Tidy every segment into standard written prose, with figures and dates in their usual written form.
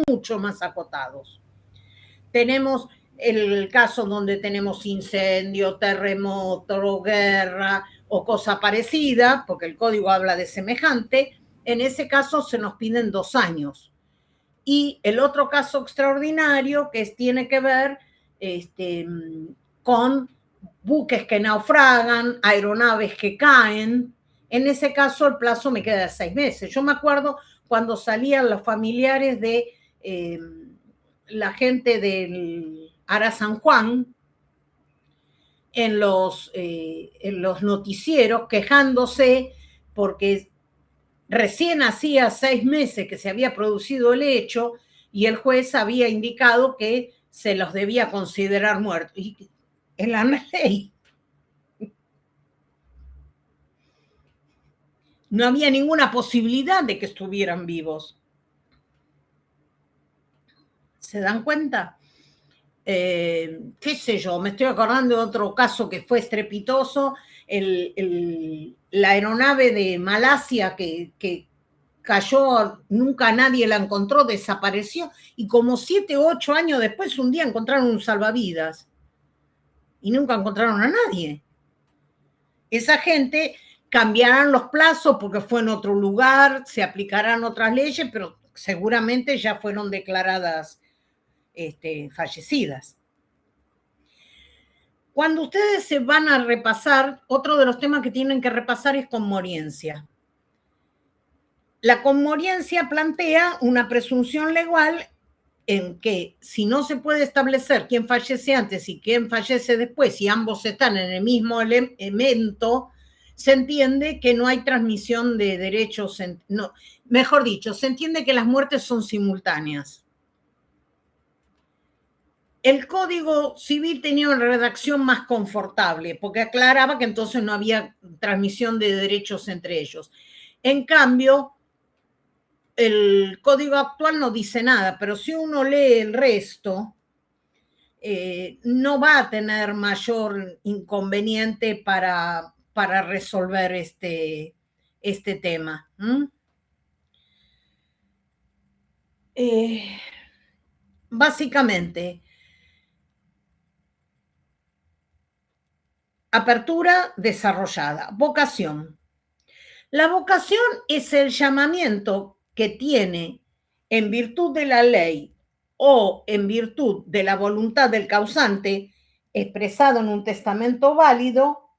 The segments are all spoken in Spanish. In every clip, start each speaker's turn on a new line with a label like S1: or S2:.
S1: mucho más acotados. Tenemos el caso donde tenemos incendio, terremoto, guerra o cosa parecida, porque el código habla de semejante, en ese caso se nos piden 2 años. Y el otro caso extraordinario que tiene que ver con buques que naufragan, aeronaves que caen, en ese caso el plazo me queda de 6 meses. Yo me acuerdo cuando salían los familiares de la gente del Ara San Juan en los noticieros quejándose porque recién hacía 6 meses que se había producido el hecho y el juez había indicado que se los debía considerar muertos. Y en la ley no había ninguna posibilidad de que estuvieran vivos. ¿Se dan cuenta? Qué sé yo, me estoy acordando de otro caso que fue estrepitoso, la aeronave de Malasia que cayó, nunca nadie la encontró, desapareció, y como 7 u 8 años después, un día encontraron un salvavidas, y nunca encontraron a nadie. Esa gente cambiarán los plazos porque fue en otro lugar, se aplicarán otras leyes, pero seguramente ya fueron declaradas fallecidas. Cuando ustedes se van a repasar, otro de los temas que tienen que repasar es conmoriencia. La conmoriencia plantea una presunción legal en que si no se puede establecer quién fallece antes y quién fallece después, y ambos están en el mismo elemento, se entiende que no hay transmisión de derechos, no, mejor dicho, se entiende que las muertes son simultáneas. El Código Civil tenía una redacción más confortable, porque aclaraba que entonces no había transmisión de derechos entre ellos. En cambio, el Código actual no dice nada, pero si uno lee el resto, no va a tener mayor inconveniente para resolver este tema. Básicamente, apertura desarrollada, vocación. La vocación es el llamamiento que tiene en virtud de la ley o en virtud de la voluntad del causante expresado en un testamento válido,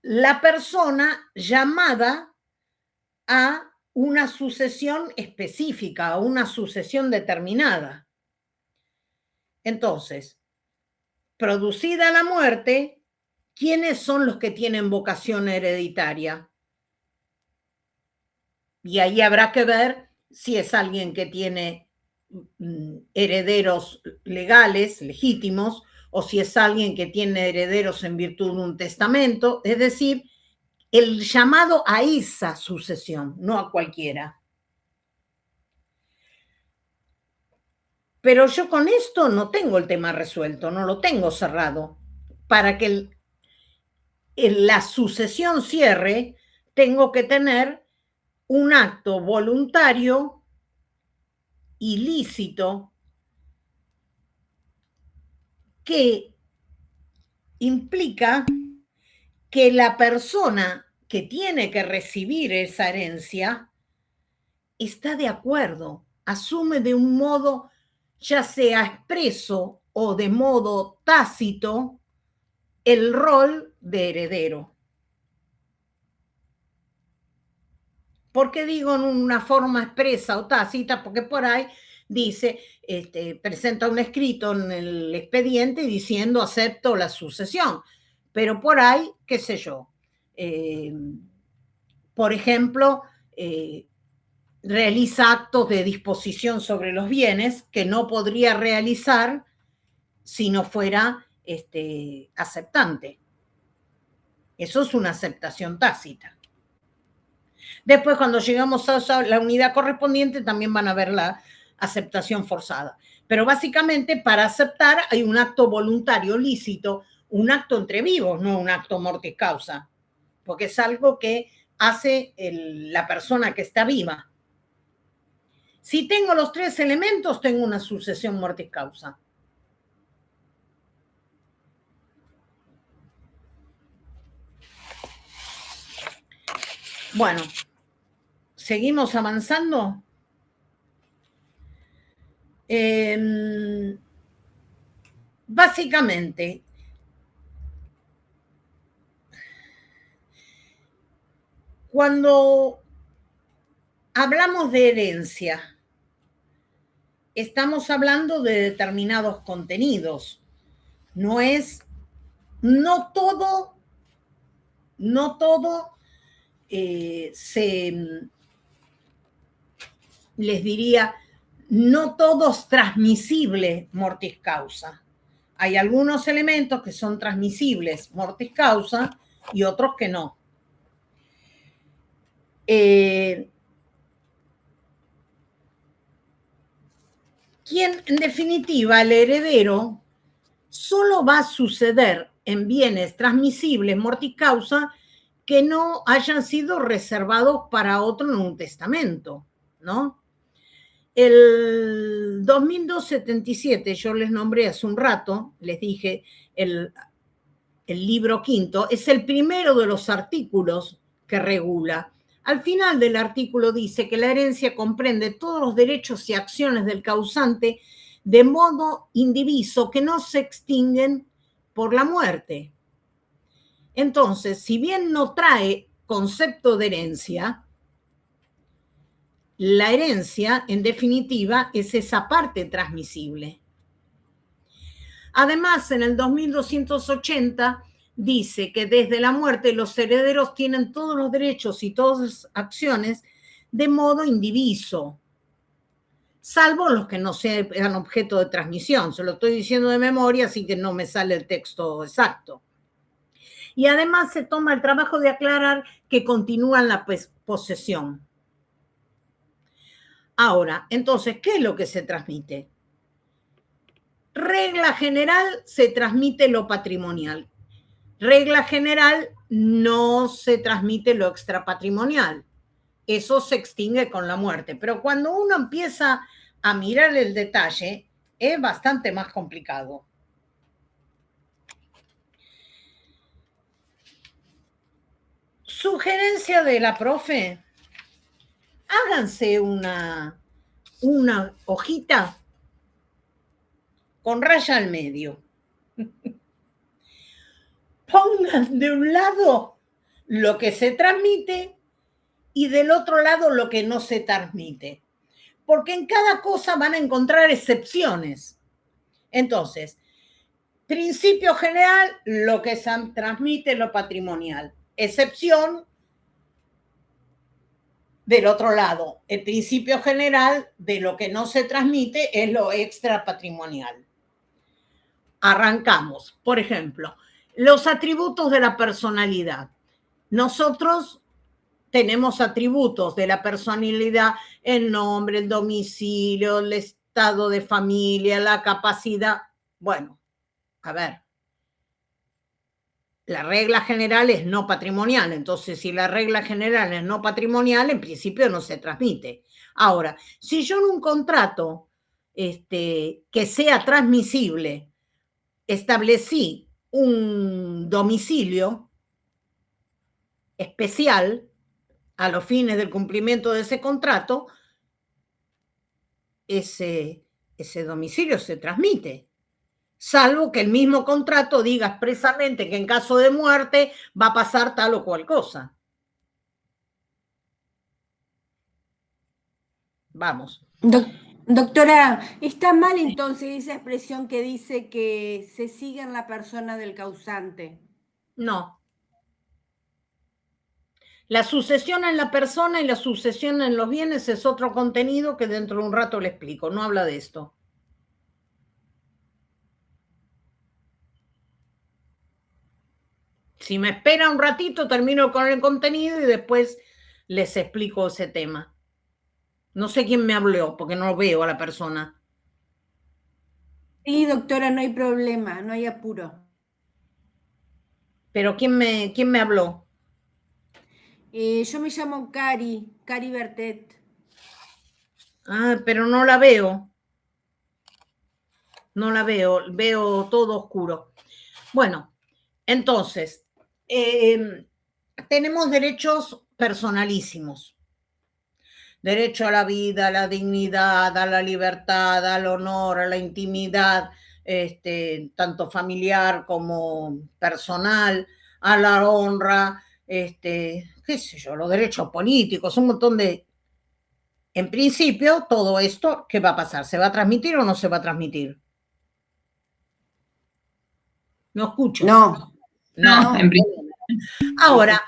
S1: la persona llamada a una sucesión específica, a una sucesión determinada. Entonces, producida la muerte, ¿quiénes son los que tienen vocación hereditaria? Y ahí habrá que ver si es alguien que tiene herederos legales, legítimos, o si es alguien que tiene herederos en virtud de un testamento, es decir, el llamado a esa sucesión, no a cualquiera. Pero yo con esto no tengo el tema resuelto, no lo tengo cerrado. Para que la sucesión cierre, tengo que tener un acto voluntario, ilícito, que implica que la persona que tiene que recibir esa herencia está de acuerdo, asume de un modo ya sea expreso o de modo tácito el rol de heredero. ¿Por qué digo en una forma expresa o tácita? Porque por ahí dice, presenta un escrito en el expediente diciendo acepto la sucesión, pero por ahí, qué sé yo, por ejemplo, realiza actos de disposición sobre los bienes que no podría realizar si no fuera aceptante. Eso es una aceptación tácita. Después, cuando llegamos a la unidad correspondiente, también van a ver la aceptación forzada. Pero básicamente, para aceptar hay un acto voluntario lícito, un acto entre vivos, no un acto mortis causa, porque es algo que hace la persona que está viva. Si tengo los 3 elementos, tengo una sucesión mortis causa. Bueno, seguimos avanzando. Básicamente, cuando hablamos de herencia, estamos hablando de determinados contenidos. No todo les diría, no todo es transmisible mortis causa. Hay algunos elementos que son transmisibles mortis causa y otros que no. Quien, en definitiva, el heredero solo va a suceder en bienes transmisibles mortis causa que no hayan sido reservados para otro en un testamento, ¿no? El 2277, yo les nombré hace un rato, les dije, el libro quinto, es el primero de los artículos que regula. Al final del artículo dice que la herencia comprende todos los derechos y acciones del causante de modo indiviso que no se extinguen por la muerte. Entonces, si bien no trae concepto de herencia, la herencia, en definitiva, es esa parte transmisible. Además, en el 2280 dice que desde la muerte los herederos tienen todos los derechos y todas las acciones de modo indiviso, salvo los que no sean objeto de transmisión. Se lo estoy diciendo de memoria, así que no me sale el texto exacto. Y además se toma el trabajo de aclarar que continúan la posesión. Ahora, entonces, ¿qué es lo que se transmite? Regla general, se transmite lo patrimonial. Regla general, no se transmite lo extrapatrimonial. Eso se extingue con la muerte. Pero cuando uno empieza a mirar el detalle, es bastante más complicado. Sugerencia de la profe, háganse una hojita con raya al medio. Pongan de un lado lo que se transmite y del otro lado lo que no se transmite. Porque en cada cosa van a encontrar excepciones. Entonces, principio general, lo que se transmite lo patrimonial. Excepción, del otro lado, el principio general de lo que no se transmite es lo extra patrimonial. Arrancamos. Por ejemplo, los atributos de la personalidad. Nosotros tenemos atributos de la personalidad, el nombre, el domicilio, el estado de familia, la capacidad. Bueno, a ver, la regla general es no patrimonial, entonces si la regla general es no patrimonial, en principio no se transmite. Ahora, si yo en un contrato que sea transmisible establecí un domicilio especial a los fines del cumplimiento de ese contrato, ese domicilio se transmite, salvo que el mismo contrato diga expresamente que en caso de muerte va a pasar tal o cual cosa. Vamos.
S2: Doctora, ¿está mal entonces esa expresión que dice que se sigue en la persona del causante?
S1: No. La sucesión en la persona y la sucesión en los bienes es otro contenido que dentro de un rato le explico. No habla de esto. Si me espera un ratito, termino con el contenido y después les explico ese tema. No sé quién me habló porque no veo a la persona.
S2: Sí, doctora, no hay problema, no hay apuro.
S1: Pero ¿quién me habló?
S2: Yo me llamo Cari Bertet.
S1: Ah, pero no la veo. No la veo, veo todo oscuro. Bueno, entonces, tenemos derechos personalísimos. Derecho a la vida, a la dignidad, a la libertad, al honor, a la intimidad, tanto familiar como personal, a la honra, qué sé yo, los derechos políticos, un montón de... En principio, todo esto, ¿qué va a pasar? ¿Se va a transmitir o no se va a transmitir? No escucho.
S2: No,
S1: No.
S3: en principio.
S1: Ahora,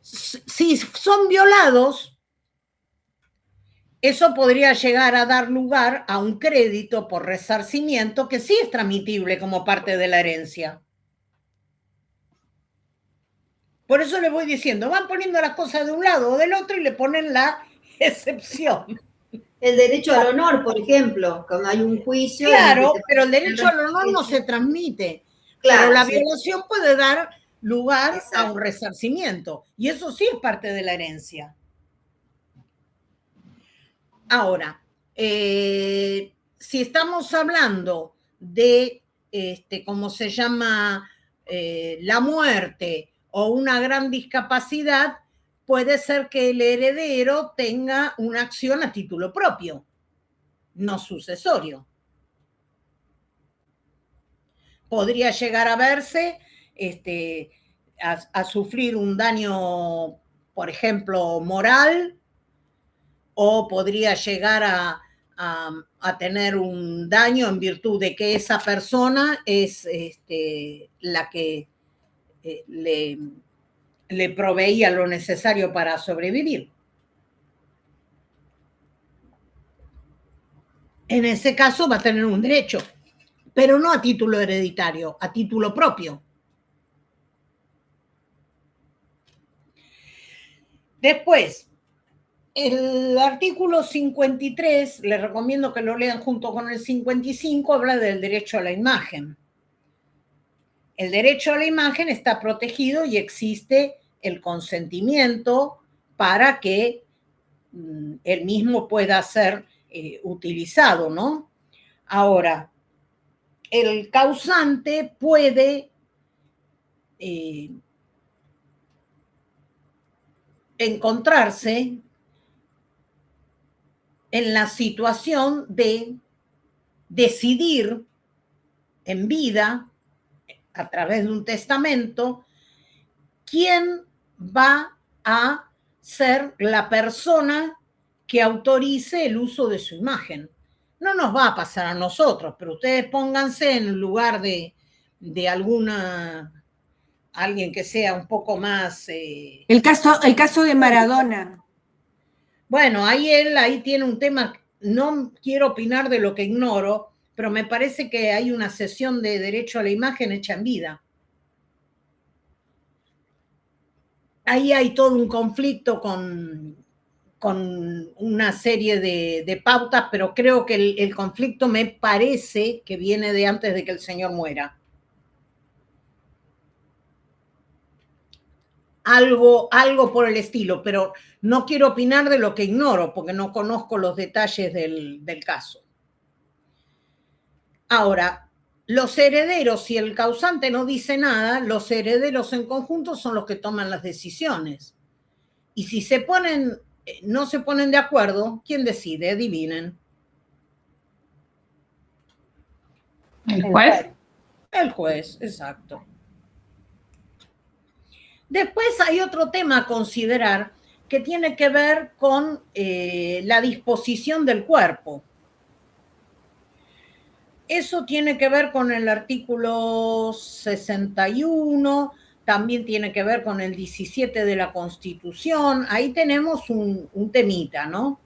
S1: si son violados, eso podría llegar a dar lugar a un crédito por resarcimiento que sí es transmitible como parte de la herencia. Por eso le voy diciendo, van poniendo las cosas de un lado o del otro y le ponen la excepción.
S4: El derecho al honor, por ejemplo, cuando hay un juicio.
S1: Claro, pero el derecho al honor no se transmite. Claro, pero la violación puede dar lugar a un resarcimiento. Y eso sí es parte de la herencia. Ahora, si estamos hablando de, ¿cómo se llama? La muerte o una gran discapacidad, puede ser que el heredero tenga una acción a título propio, no sucesorio. Podría llegar a verse, a sufrir un daño, por ejemplo, moral, o podría llegar a tener un daño en virtud de que esa persona es la que le proveía lo necesario para sobrevivir. En ese caso va a tener un derecho, pero no a título hereditario, a título propio. Después, el artículo 53, les recomiendo que lo lean junto con el 55, habla del derecho a la imagen. El derecho a la imagen está protegido y existe el consentimiento para que el mismo pueda ser utilizado, ¿no? Ahora, el causante puede encontrarse en la situación de decidir en vida, a través de un testamento, quién va a ser la persona que autorice el uso de su imagen. No nos va a pasar a nosotros, pero ustedes pónganse en el lugar de alguien que sea un poco más...
S2: El caso de Maradona.
S1: Bueno, ahí tiene un tema, no quiero opinar de lo que ignoro, pero me parece que hay una sesión de derecho a la imagen hecha en vida. Ahí hay todo un conflicto con una serie de pautas, pero creo que el conflicto me parece que viene de antes de que el señor muera. Algo por el estilo, pero no quiero opinar de lo que ignoro, porque no conozco los detalles del caso. Ahora, los herederos, si el causante no dice nada, los herederos en conjunto son los que toman las decisiones. Y si no se ponen de acuerdo, ¿quién decide? Adivinen.
S3: ¿El juez?
S1: El juez, exacto. Después hay otro tema a considerar que tiene que ver con la disposición del cuerpo. Eso tiene que ver con el artículo 61, también tiene que ver con el 17 de la Constitución. Ahí tenemos un temita, ¿no?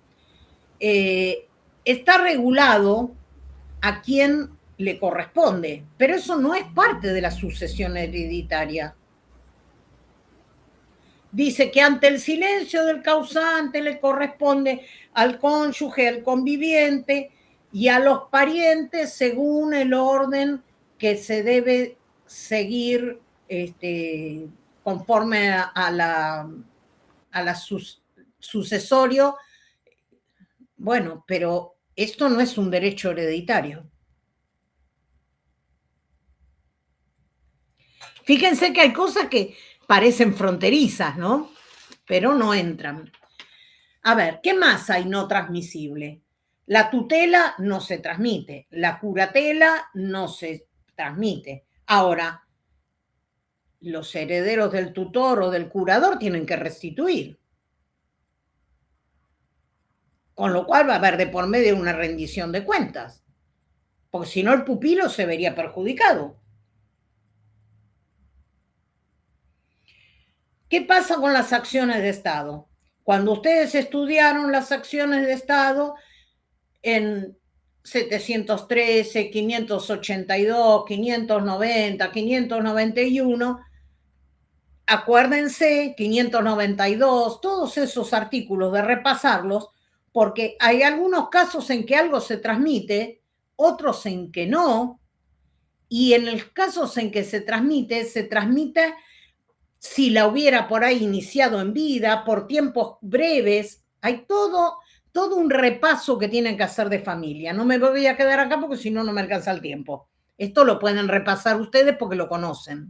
S1: Está regulado a quién le corresponde, pero eso no es parte de la sucesión hereditaria. Dice que ante el silencio del causante le corresponde al cónyuge, al conviviente y a los parientes según el orden que se debe seguir conforme a la sucesorio. Bueno, pero esto no es un derecho hereditario. Fíjense que hay cosas que parecen fronterizas, ¿no? Pero no entran. A ver, ¿qué más hay no transmisible? La tutela no se transmite, la curatela no se transmite. Ahora, los herederos del tutor o del curador tienen que restituir. Con lo cual va a haber de por medio una rendición de cuentas, porque si no el pupilo se vería perjudicado. ¿Qué pasa con las acciones de Estado? Cuando ustedes estudiaron las acciones de Estado en 713, 582, 590, 591, acuérdense, 592, todos esos artículos de repasarlos, porque hay algunos casos en que algo se transmite, otros en que no, y en los casos en que se transmite si la hubiera por ahí iniciado en vida, por tiempos breves, hay todo un repaso que tienen que hacer de familia. No me voy a quedar acá porque si no, no me alcanza el tiempo. Esto lo pueden repasar ustedes porque lo conocen.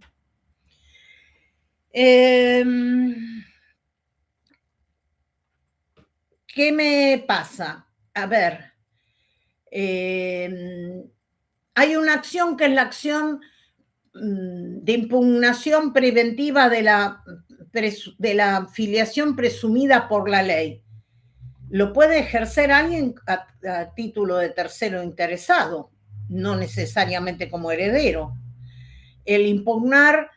S1: ¿Qué me pasa? A ver, hay una acción que es la acción de impugnación preventiva de la filiación presumida por la ley. Lo puede ejercer alguien a título de tercero interesado, no necesariamente como heredero. El impugnar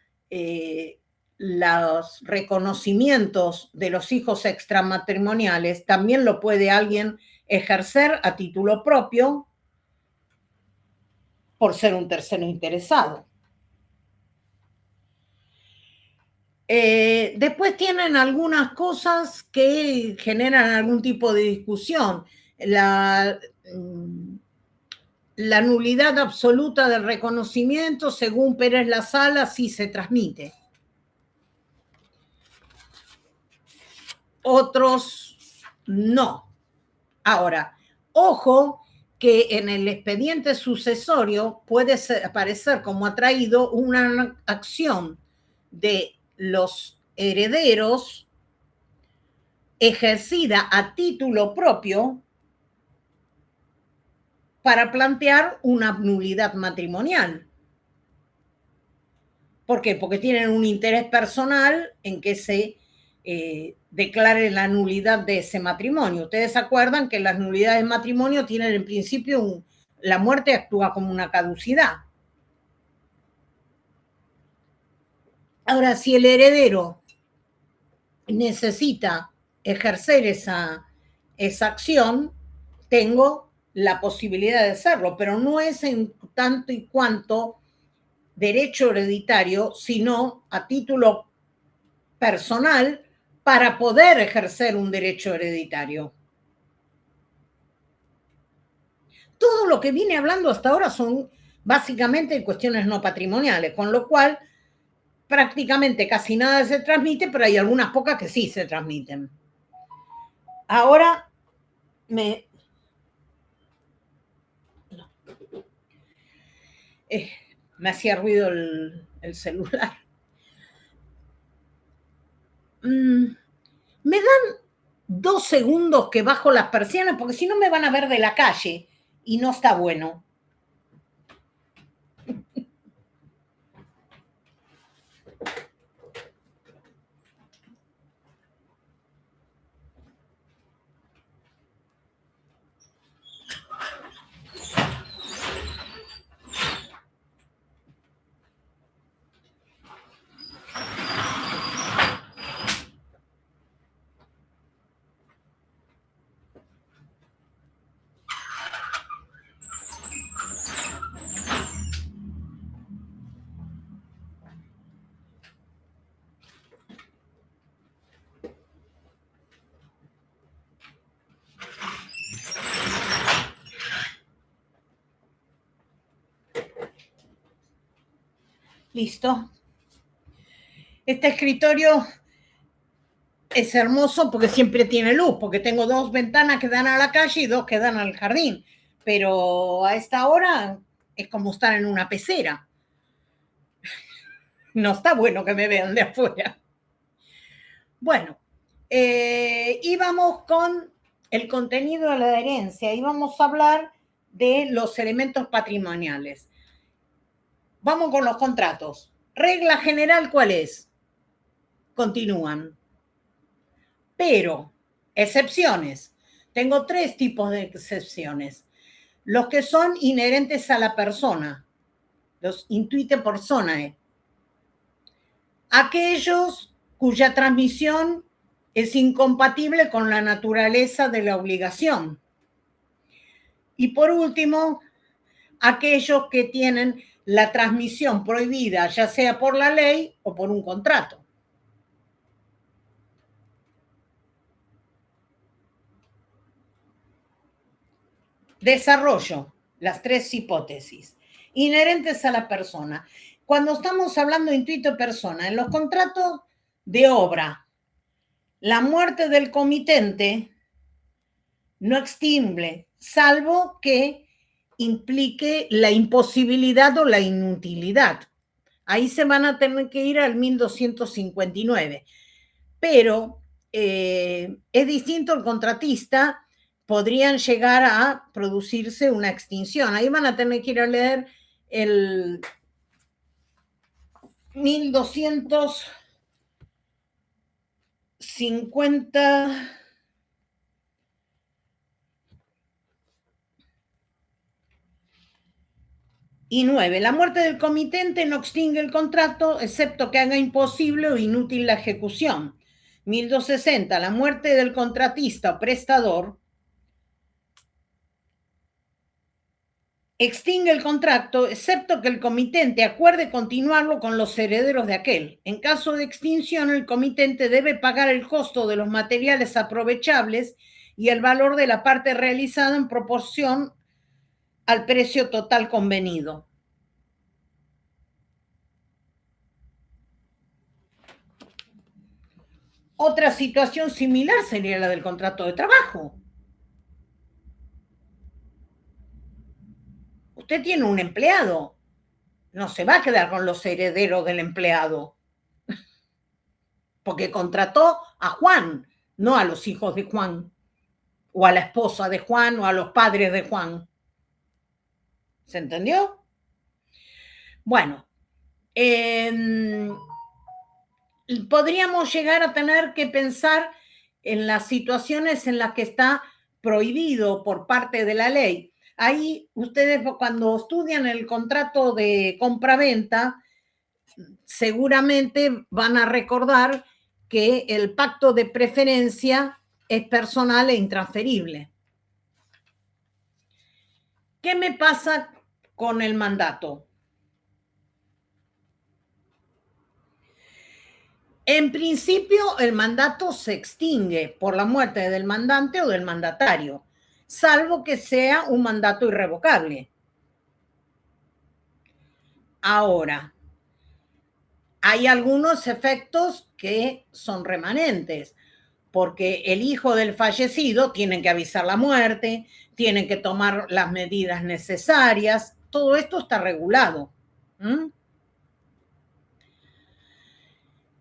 S1: los reconocimientos de los hijos extramatrimoniales también lo puede alguien ejercer a título propio por ser un tercero interesado. Después tienen algunas cosas que generan algún tipo de discusión. La nulidad absoluta del reconocimiento, según Pérez La Sala, sí se transmite. Otros no. Ahora, ojo que en el expediente sucesorio puede aparecer como atraído una acción de los herederos ejercida a título propio para plantear una nulidad matrimonial. ¿Por qué? Porque tienen un interés personal en que se declare la nulidad de ese matrimonio. Ustedes se acuerdan que las nulidades de matrimonio tienen en principio la muerte actúa como una caducidad. Ahora, si el heredero necesita ejercer esa acción, tengo la posibilidad de hacerlo, pero no es en tanto y cuanto derecho hereditario, sino a título personal para poder ejercer un derecho hereditario. Todo lo que vine hablando hasta ahora son básicamente cuestiones no patrimoniales, con lo cual prácticamente casi nada se transmite, pero hay algunas pocas que sí se transmiten. Ahora me hacía ruido el celular. ¿Me dan 2 segundos que bajo las persianas? Porque si no me van a ver de la calle y no está bueno. Listo. Este escritorio es hermoso porque siempre tiene luz, porque tengo 2 ventanas que dan a la calle y 2 que dan al jardín. Pero a esta hora es como estar en una pecera. No está bueno que me vean de afuera. Bueno, íbamos con el contenido de la herencia y vamos a hablar de los elementos patrimoniales. Vamos con los contratos. Regla general, ¿cuál es? Continúan. Pero, excepciones. Tengo 3 tipos de excepciones. Los que son inherentes a la persona, los intuite personae. Aquellos cuya transmisión es incompatible con la naturaleza de la obligación. Y por último, aquellos que tienen la transmisión prohibida, ya sea por la ley o por un contrato. Desarrollo las 3 hipótesis inherentes a la persona. Cuando estamos hablando de intuito persona, en los contratos de obra, la muerte del comitente no extingue, salvo que implique la imposibilidad o la inutilidad. Ahí se van a tener que ir al 1259. Pero es distinto el contratista, podrían llegar a producirse una extinción. Ahí van a tener que ir a leer el 1250 y 9. La muerte del comitente no extingue el contrato, excepto que haga imposible o inútil la ejecución. 1260. La muerte del contratista o prestador extingue el contrato, excepto que el comitente acuerde continuarlo con los herederos de aquel. En caso de extinción, el comitente debe pagar el costo de los materiales aprovechables y el valor de la parte realizada en proporción al precio total convenido. Otra situación similar sería la del contrato de trabajo. Usted tiene un empleado, no se va a quedar con los herederos del empleado, porque contrató a Juan, no a los hijos de Juan, o a la esposa de Juan, o a los padres de Juan. ¿Se entendió? Bueno, podríamos llegar a tener que pensar en las situaciones en las que está prohibido por parte de la ley. Ahí ustedes cuando estudian el contrato de compraventa, seguramente van a recordar que el pacto de preferencia es personal e intransferible. ¿Qué me pasa con el mandato? En principio, el mandato se extingue por la muerte del mandante o del mandatario, salvo que sea un mandato irrevocable. Ahora, hay algunos efectos que son remanentes, porque el hijo del fallecido tiene que avisar la muerte, tiene que tomar las medidas necesarias, todo esto está regulado.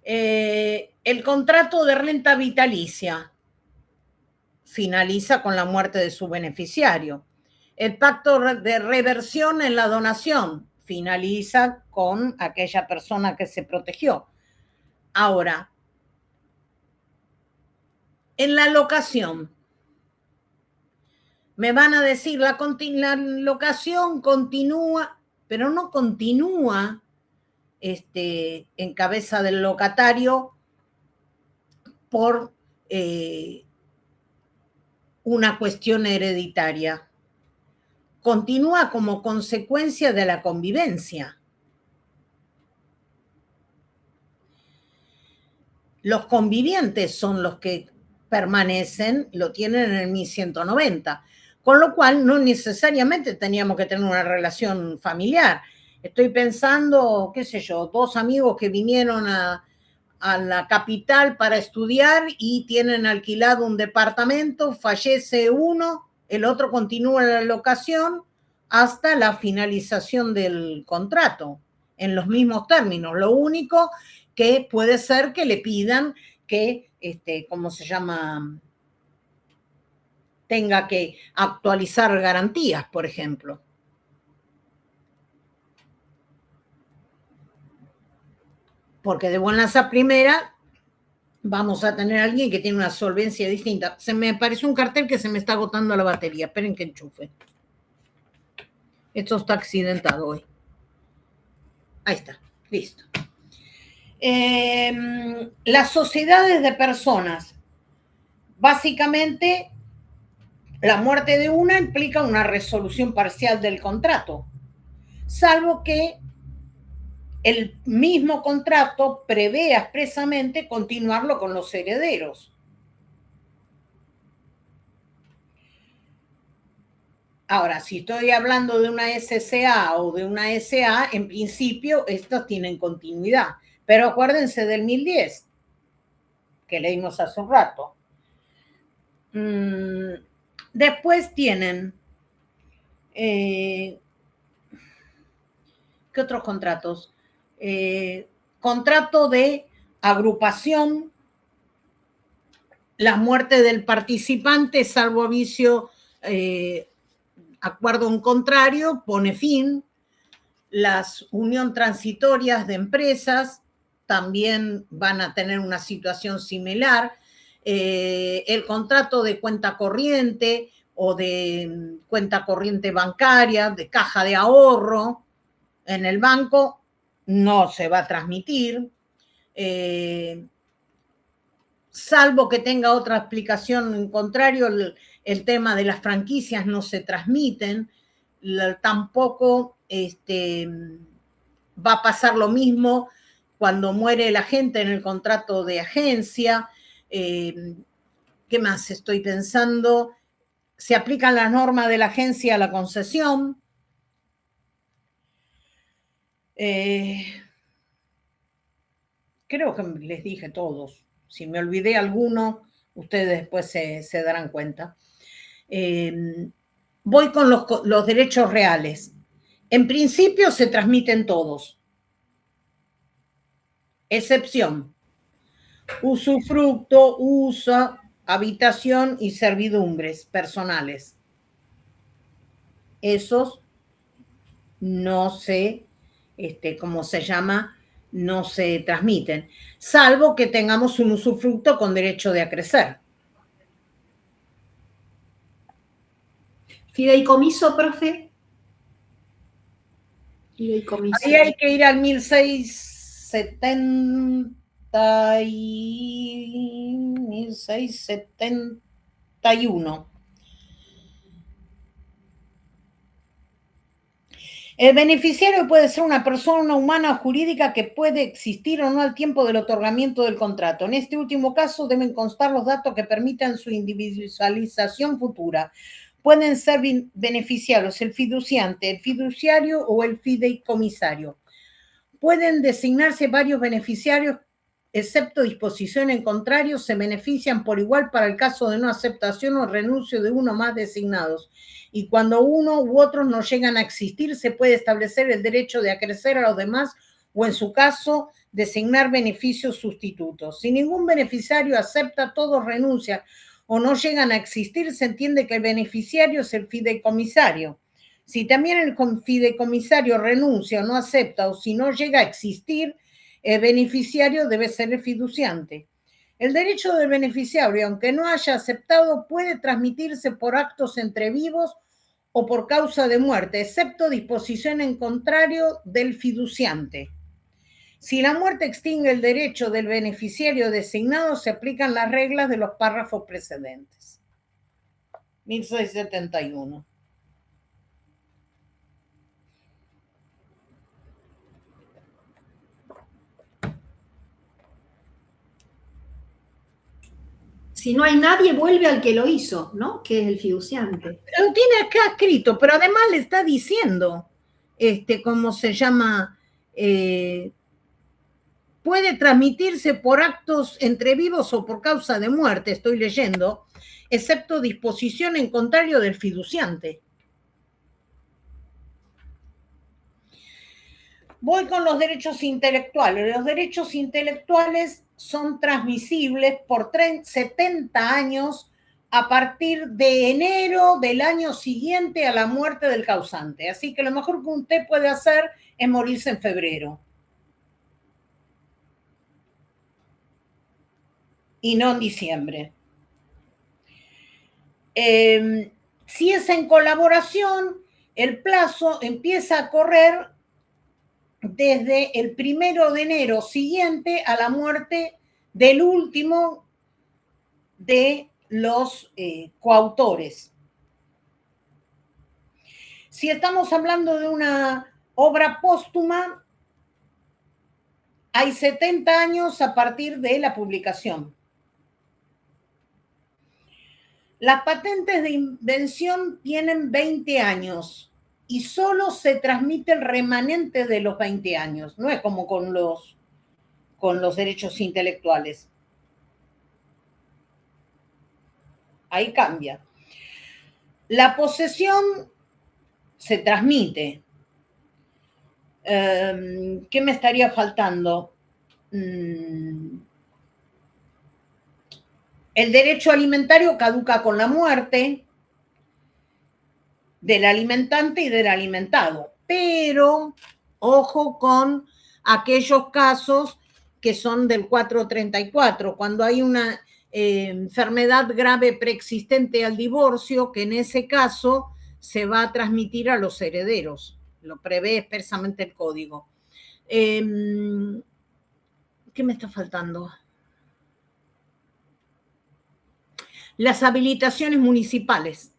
S1: El contrato de renta vitalicia finaliza con la muerte de su beneficiario. El pacto de reversión en la donación finaliza con aquella persona que se protegió. Ahora, en la locación, me van a decir, la locación continúa, pero no continúa en cabeza del locatario por una cuestión hereditaria. Continúa como consecuencia de la convivencia. Los convivientes son los que permanecen, lo tienen en el 1190, con lo cual no necesariamente teníamos que tener una relación familiar. Estoy pensando, qué sé yo, 2 amigos que vinieron a a la capital para estudiar y tienen alquilado un departamento, fallece uno, el otro continúa la locación hasta la finalización del contrato, en los mismos términos. Lo único que puede ser que le pidan que, ¿cómo se llama?, tenga que actualizar garantías, por ejemplo. Porque de buenas a primera vamos a tener a alguien que tiene una solvencia distinta. Se me parece un cartel que se me está agotando la batería. Esperen que enchufe. Esto está accidentado hoy. Ahí está, listo. Las sociedades de personas. Básicamente, la muerte de una implica una resolución parcial del contrato, salvo que el mismo contrato prevea expresamente continuarlo con los herederos. Ahora, si estoy hablando de una SCA o de una SA, en principio estas tienen continuidad. Pero acuérdense del 1010, que leímos hace un rato. Después tienen... ¿qué otros contratos? Contrato de agrupación, la muerte del participante, salvo vicio, acuerdo en contrario, pone fin. Las unión transitorias de empresas también van a tener una situación similar. El contrato de cuenta corriente o de cuenta corriente bancaria, de caja de ahorro en el banco, no se va a transmitir. Salvo que tenga otra explicación en contrario, el tema de las franquicias no se transmiten, tampoco va a pasar lo mismo cuando muere la gente en el contrato de agencia. ¿Qué más estoy pensando? Se aplican las normas de la agencia a la concesión. Creo que les dije todos. Si me olvidé alguno, ustedes después se darán cuenta. Voy con los derechos reales. En principio se transmiten todos. Excepción: usufructo, uso, habitación y servidumbres personales. Esos no se, ¿cómo se llama?, no se transmiten, salvo que tengamos un usufructo con derecho de acrecer.
S4: ¿Fideicomiso, profe? Fideicomiso.
S1: Ahí hay que ir al 1671. El beneficiario puede ser una persona humana o jurídica que puede existir o no al tiempo del otorgamiento del contrato. En este último caso deben constar los datos que permitan su individualización futura. Pueden ser beneficiarios el fiduciante, el fiduciario o el fideicomisario. Pueden designarse varios beneficiarios, excepto disposición en contrario, se benefician por igual para el caso de no aceptación o renuncio de uno o más designados. Y cuando uno u otros no llegan a existir, se puede establecer el derecho de acrecer a los demás o, en su caso, designar beneficios sustitutos. Si ningún beneficiario acepta, todos renuncian o no llegan a existir, se entiende que el beneficiario es el fideicomisario. Si también el fideicomisario renuncia o no acepta, o si no llega a existir, el beneficiario debe ser el fiduciante. El derecho del beneficiario, aunque no haya aceptado, puede transmitirse por actos entre vivos o por causa de muerte, excepto disposición en contrario del fiduciante. Si la muerte extingue el derecho del beneficiario designado, se aplican las reglas de los párrafos precedentes. 1671.
S4: Si no hay nadie, vuelve al que lo hizo, ¿no? Que es el fiduciante.
S1: Lo tiene acá escrito, pero además le está diciendo, ¿cómo se llama? puede transmitirse por actos entre vivos o por causa de muerte, estoy leyendo, excepto disposición en contrario del fiduciante. Voy con los derechos intelectuales. Los derechos intelectuales son transmisibles por 70 años a partir de enero del año siguiente a la muerte del causante. Así que lo mejor que usted puede hacer es morirse en febrero. Y no en diciembre. Si es en colaboración, el plazo empieza a correr desde el 1 de enero siguiente a la muerte del último de los coautores. Si estamos hablando de una obra póstuma, hay 70 años a partir de la publicación. Las patentes de invención tienen 20 años y solo se transmite el remanente de los 20 años. No es como con los derechos intelectuales. Ahí cambia. La posesión se transmite. ¿Qué me estaría faltando? El derecho alimentario caduca con la muerte del alimentante y del alimentado. Pero, ojo con aquellos casos que son del 434, cuando hay una enfermedad grave preexistente al divorcio, que en ese caso se va a transmitir a los herederos. Lo prevé expresamente el código. ¿Qué me está faltando? Las habilitaciones municipales.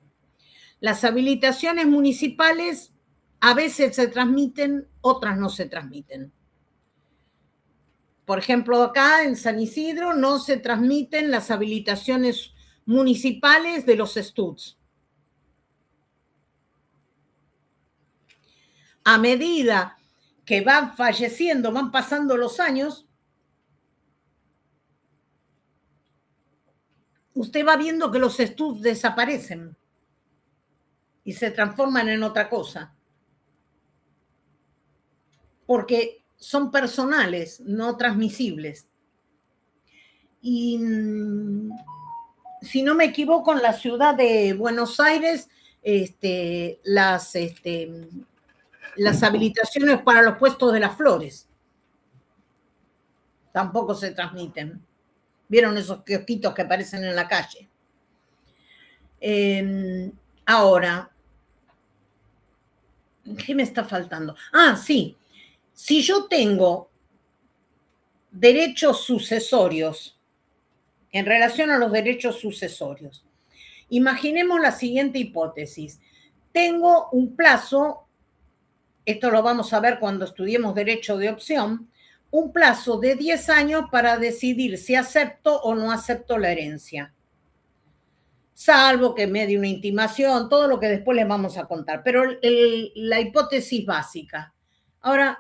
S1: Las habilitaciones municipales a veces se transmiten, otras no se transmiten. Por ejemplo, acá en San Isidro no se transmiten las habilitaciones municipales de los estuds. A medida que van falleciendo, van pasando los años, usted va viendo que los estuds desaparecen y se transforman en otra cosa. Porque son personales, no transmisibles. Y si no me equivoco, en la ciudad de Buenos Aires, las habilitaciones para los puestos de las flores tampoco se transmiten. ¿Vieron esos kiosquitos que aparecen en la calle? Ahora, ¿qué me está faltando? Ah, sí. Si yo tengo derechos sucesorios en relación a los derechos sucesorios, imaginemos la siguiente hipótesis. Tengo un plazo, esto lo vamos a ver cuando estudiemos derecho de opción, un plazo de 10 años para decidir si acepto o no acepto la herencia. Salvo que me dé una intimación, todo lo que después les vamos a contar. Pero la hipótesis básica. Ahora,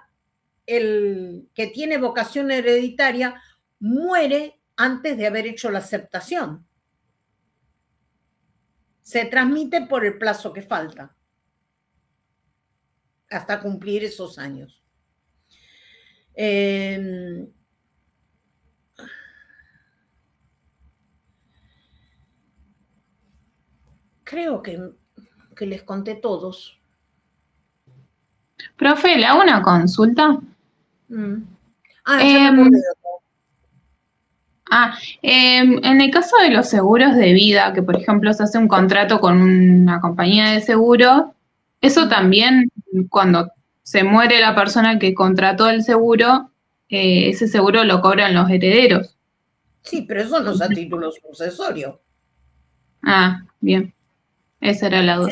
S1: el que tiene vocación hereditaria muere antes de haber hecho la aceptación. Se transmite por el plazo que falta, hasta cumplir esos años. Creo que les conté todos.
S3: Profe, ¿le hago una consulta?
S1: Ya me acordé de todo.
S3: En el caso de los seguros de vida, que por ejemplo se hace un contrato con una compañía de seguro, eso también, cuando se muere la persona que contrató el seguro, ese seguro lo cobran los herederos.
S1: Sí, pero eso no es a título sucesorio.
S3: Ah, bien. Esa era la duda.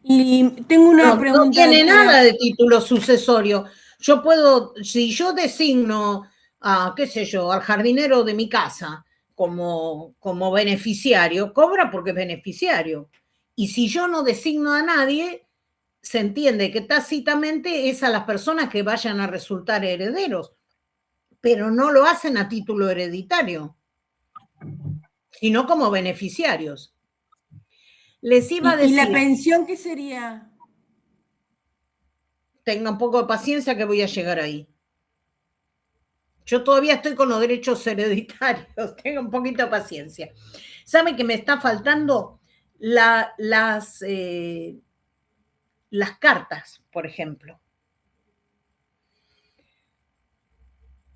S2: Y tengo una pregunta.
S1: No tiene nada de título sucesorio. Yo puedo, si yo designo a, qué sé yo, al jardinero de mi casa como beneficiario, cobra porque es beneficiario. Y si yo no designo a nadie, se entiende que tácitamente es a las personas que vayan a resultar herederos. pero no lo hacen a título hereditario, sino como beneficiarios. Les iba a decir...
S2: ¿Y la pensión qué sería?
S1: Tenga un poco de paciencia que voy a llegar ahí. Yo todavía estoy con los derechos hereditarios, tenga un poquito de paciencia. ¿Sabe que me está faltando las cartas, por ejemplo?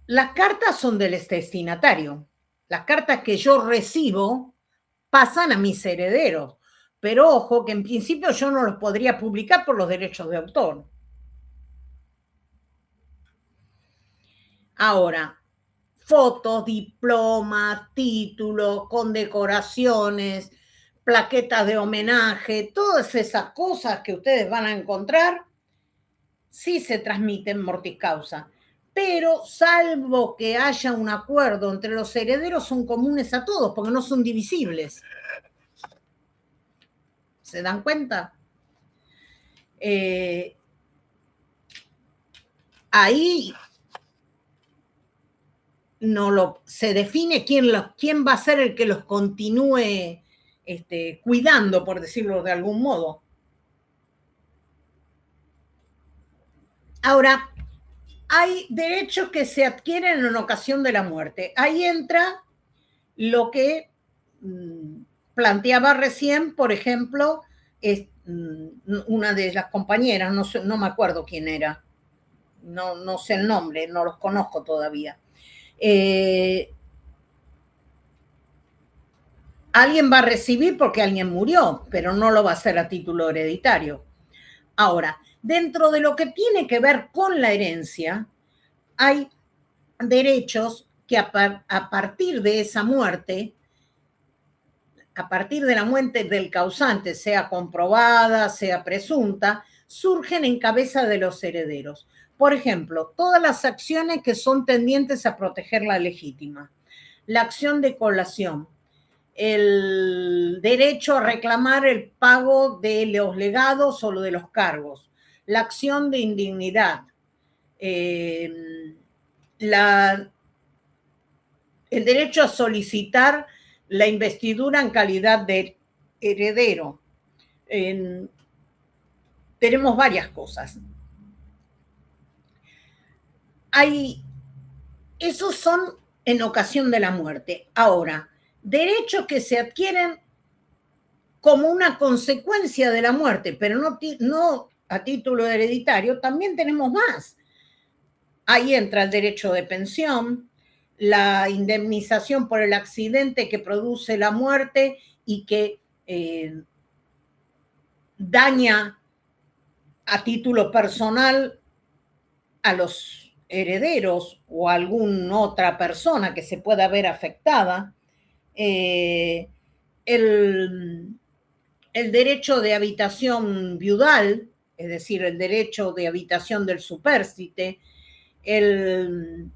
S1: Las cartas son del destinatario. Las cartas que yo recibo pasan a mis herederos. Pero ojo, que en principio yo no los podría publicar por los derechos de autor. Ahora, fotos, diplomas, títulos, condecoraciones, plaquetas de homenaje, todas esas cosas que ustedes van a encontrar, sí se transmiten mortis causa. Pero salvo que haya un acuerdo entre los herederos, son comunes a todos, porque no son divisibles. ¿Se dan cuenta? Ahí se define quién va a ser el que los continúe cuidando, por decirlo de algún modo. Ahora, hay derechos que se adquieren en ocasión de la muerte. Ahí entra lo que planteaba recién, por ejemplo, una de las compañeras, no me acuerdo quién era, no sé el nombre, no los conozco todavía. Alguien va a recibir porque alguien murió, pero no lo va a hacer a título hereditario. Ahora, dentro de lo que tiene que ver con la herencia, hay derechos que a partir de esa muerte, a partir de la muerte del causante, sea comprobada, sea presunta, surgen en cabeza de los herederos. Por ejemplo, todas las acciones que son tendientes a proteger la legítima, la acción de colación, el derecho a reclamar el pago de los legados o de los cargos, la acción de indignidad, el derecho a solicitar la investidura en calidad de heredero. Tenemos varias cosas. Esos son en ocasión de la muerte. Ahora, derechos que se adquieren como una consecuencia de la muerte, pero no a título hereditario, también tenemos más. Ahí entra el derecho de pensión, la indemnización por el accidente que produce la muerte y que daña a título personal a los herederos o a alguna otra persona que se pueda ver afectada. El derecho de habitación viudal, es decir, el derecho de habitación del supérstite, el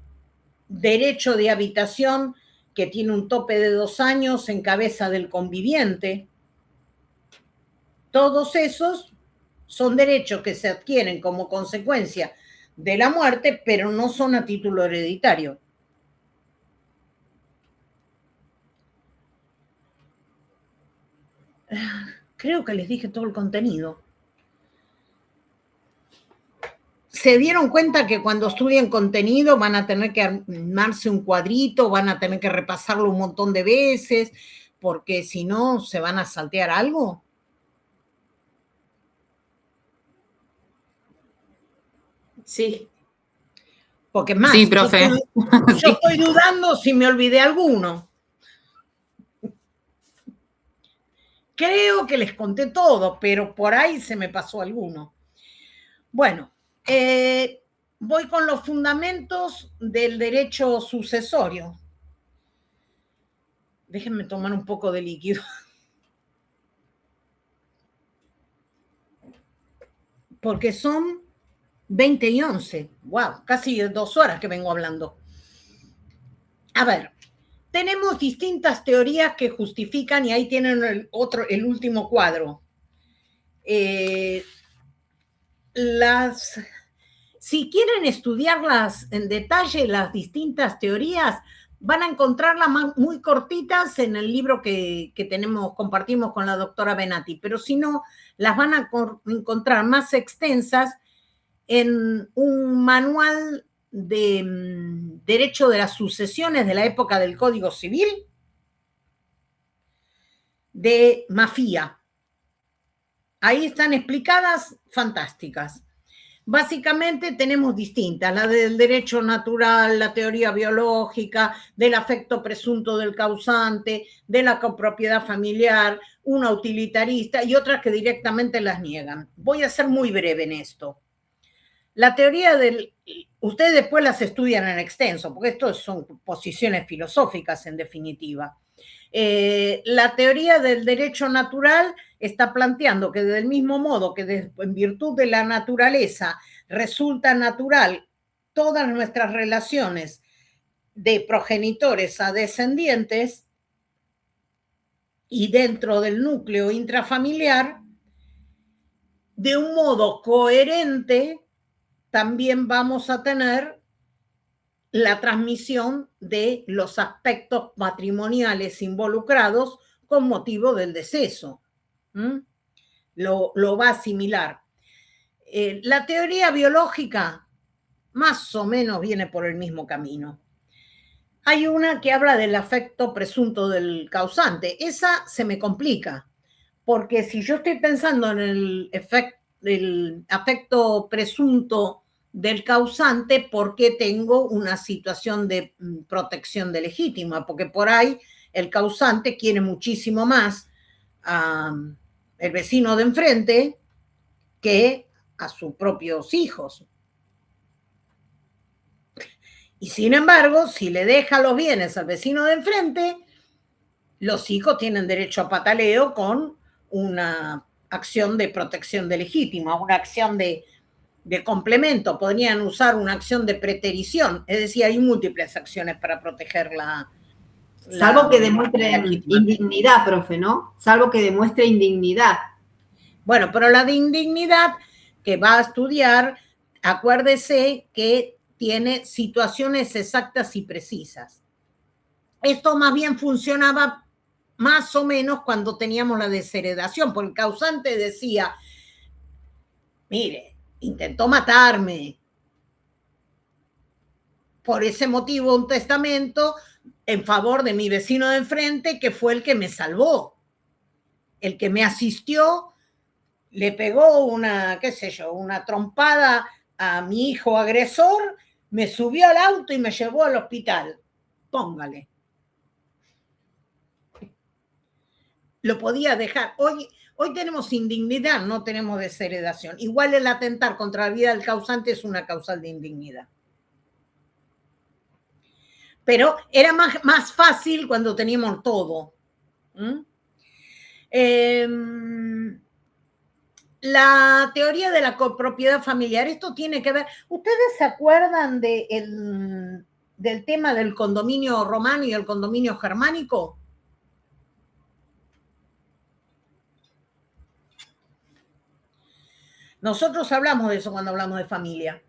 S1: derecho de habitación que tiene un tope de 2 años en cabeza del conviviente. Todos esos son derechos que se adquieren como consecuencia de la muerte, pero no son a título hereditario. Creo que les dije todo el contenido. ¿Se dieron cuenta que cuando estudien contenido van a tener que armarse un cuadrito, van a tener que repasarlo un montón de veces, porque si no, se van a saltear algo?
S3: Sí.
S1: Porque más,
S3: sí, profe.
S1: Yo estoy dudando si me olvidé alguno. Creo que les conté todo, pero por ahí se me pasó alguno. Bueno, voy con los fundamentos del derecho sucesorio. Déjenme tomar un poco de líquido. Porque son 20 y 11. Wow, casi 2 horas que vengo hablando. A ver, tenemos distintas teorías que justifican, y ahí tienen el último cuadro. Si quieren estudiarlas en detalle, las distintas teorías, van a encontrarlas muy cortitas en el libro que compartimos con la doctora Benati, pero si no, las van a encontrar más extensas en un manual de derecho de las sucesiones de la época del Código Civil de Mafía. Ahí están explicadas, fantásticas. Básicamente tenemos distintas, la del derecho natural, la teoría biológica, del afecto presunto del causante, de la copropiedad familiar, una utilitarista y otras que directamente las niegan. Voy a ser muy breve en esto. La teoría del... Ustedes después las estudian en extenso, porque esto son posiciones filosóficas en definitiva. La teoría del derecho natural está planteando que del mismo modo que en virtud de la naturaleza resulta natural todas nuestras relaciones de progenitores a descendientes y dentro del núcleo intrafamiliar, de un modo coherente también vamos a tener la transmisión de los aspectos patrimoniales involucrados con motivo del deceso. Lo va a asimilar. La teoría biológica más o menos viene por el mismo camino. Hay una que habla del afecto presunto del causante. Esa se me complica, porque si yo estoy pensando en el afecto presunto del causante, ¿por qué tengo una situación de protección de legítima? Porque por ahí el causante quiere muchísimo más al vecino de enfrente que a sus propios hijos. Y sin embargo, si le deja los bienes al vecino de enfrente, los hijos tienen derecho a pataleo con una acción de protección de legítima, una acción de complemento. Podrían usar una acción de preterición, es decir, hay múltiples acciones para proteger
S4: salvo que demuestre indignidad, profe, ¿no? Salvo que demuestre indignidad.
S1: Bueno, pero la de indignidad que va a estudiar, acuérdese que tiene situaciones exactas y precisas. Esto más bien funcionaba más o menos cuando teníamos la desheredación, porque el causante decía, mire, intentó matarme. Por ese motivo, un testamento en favor de mi vecino de enfrente, que fue el que me salvó, el que me asistió, le pegó una, qué sé yo, una trompada a mi hijo agresor, me subió al auto y me llevó al hospital. Póngale. Lo podía dejar. Hoy tenemos indignidad, no tenemos desheredación. Igual el atentar contra la vida del causante es una causal de indignidad. Pero era más fácil cuando teníamos todo. La teoría de la copropiedad familiar, esto tiene que ver... ¿Ustedes se acuerdan del tema del condominio romano y el condominio germánico? Nosotros hablamos de eso cuando hablamos de familia.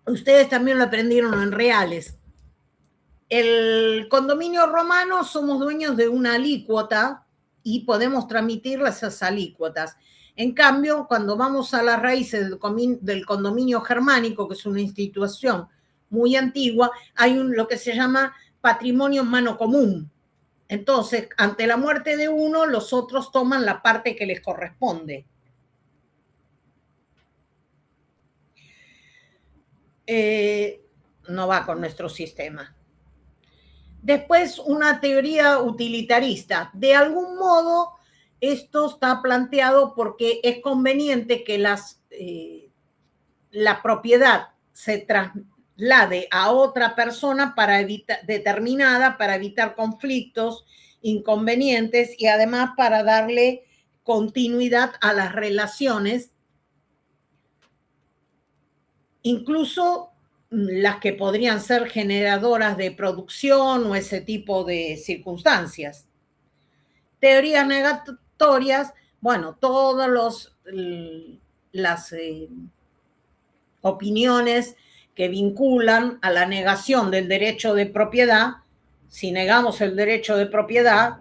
S1: Ustedes también lo aprendieron en reales. El condominio romano somos dueños de una alícuota y podemos transmitir esas alícuotas. En cambio, cuando vamos a las raíces del condominio germánico, que es una institución muy antigua, hay lo que se llama patrimonio en mano común. Entonces, ante la muerte de uno, los otros toman la parte que les corresponde. No va con nuestro sistema. Después, una teoría utilitarista. De algún modo, esto está planteado porque es conveniente que la propiedad se traslade a otra persona determinada para evitar conflictos, inconvenientes y además para darle continuidad a las relaciones, incluso las que podrían ser generadoras de producción o ese tipo de circunstancias. Teorías negatorias, bueno, todos las opiniones que vinculan a la negación del derecho de propiedad. Si negamos el derecho de propiedad,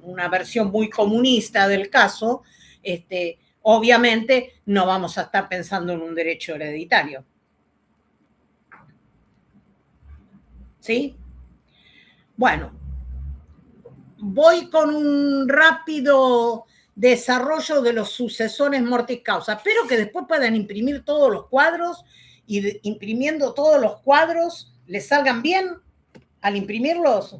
S1: una versión muy comunista del caso, obviamente no vamos a estar pensando en un derecho hereditario. ¿Sí? Bueno, voy con un rápido desarrollo de los sucesores mortis causa. Espero que después puedan imprimir todos los cuadros y imprimiendo todos los cuadros les salgan bien al imprimirlos.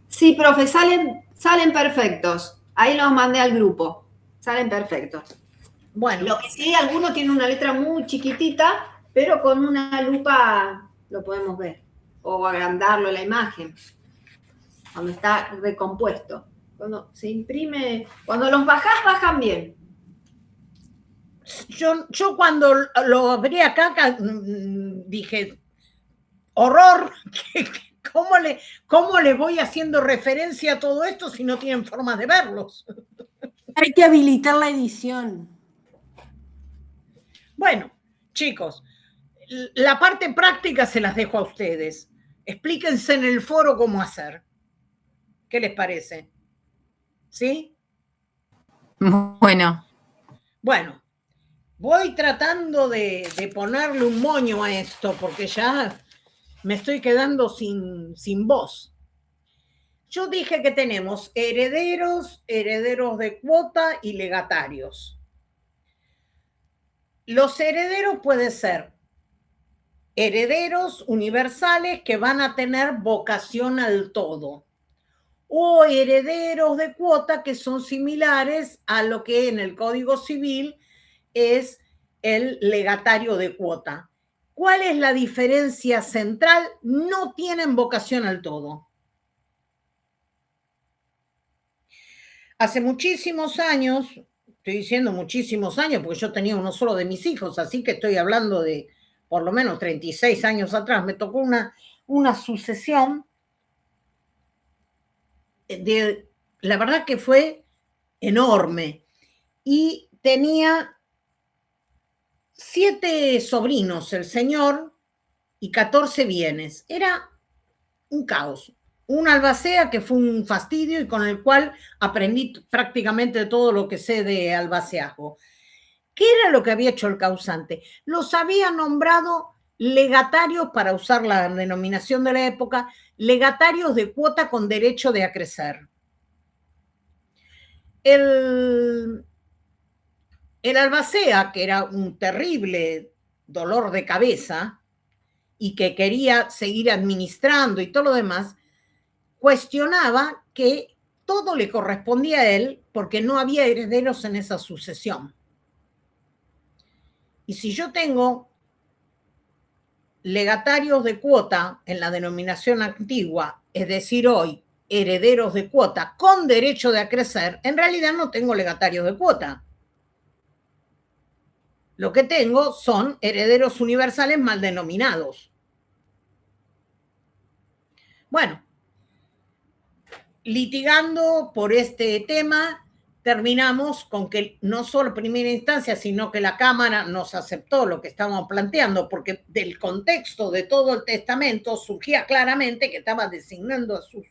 S4: Sí, profe, salen perfectos. Ahí los mandé al grupo. Salen perfectos.
S1: Bueno.
S4: Lo que sí, alguno tiene una letra muy chiquitita, pero con una lupa lo podemos ver. O agrandarlo la imagen. Cuando está recompuesto. Cuando se imprime, cuando los bajás, bajan bien.
S1: Yo cuando lo abrí acá dije, horror, ¿cómo le voy haciendo referencia a todo esto si no tienen forma de verlos?
S2: Hay que habilitar la edición.
S1: Bueno, chicos, la parte práctica se las dejo a ustedes. Explíquense en el foro cómo hacer. ¿Qué les parece? ¿Sí?
S5: Bueno.
S1: Bueno, voy tratando de ponerle un moño a esto porque ya me estoy quedando sin voz. Yo dije que tenemos herederos, herederos de cuota y legatarios. Los herederos pueden ser herederos universales que van a tener vocación al todo, o herederos de cuota que son similares a lo que en el Código Civil es el legatario de cuota. ¿Cuál es la diferencia central? No tienen vocación al todo. Hace muchísimos años, estoy diciendo muchísimos años porque yo tenía uno solo de mis hijos, así que estoy hablando de por lo menos 36 años atrás, me tocó una sucesión la verdad que fue enorme. Y tenía 7 sobrinos el señor y 14 bienes. Era un caos. Una albacea que fue un fastidio y con el cual aprendí prácticamente todo lo que sé de albaceajo. ¿Qué era lo que había hecho el causante? Los había nombrado legatarios, para usar la denominación de la época, legatarios de cuota con derecho de acrecer. El albacea, que era un terrible dolor de cabeza y que quería seguir administrando y todo lo demás, cuestionaba que todo le correspondía a él porque no había herederos en esa sucesión. Y si yo tengo legatarios de cuota en la denominación antigua, es decir, hoy, herederos de cuota con derecho de acrecer, en realidad no tengo legatarios de cuota. Lo que tengo son herederos universales mal denominados. Bueno, litigando por este tema, terminamos con que no solo en primera instancia, sino que la Cámara nos aceptó lo que estábamos planteando, porque del contexto de todo el testamento surgía claramente que estaba designando a sus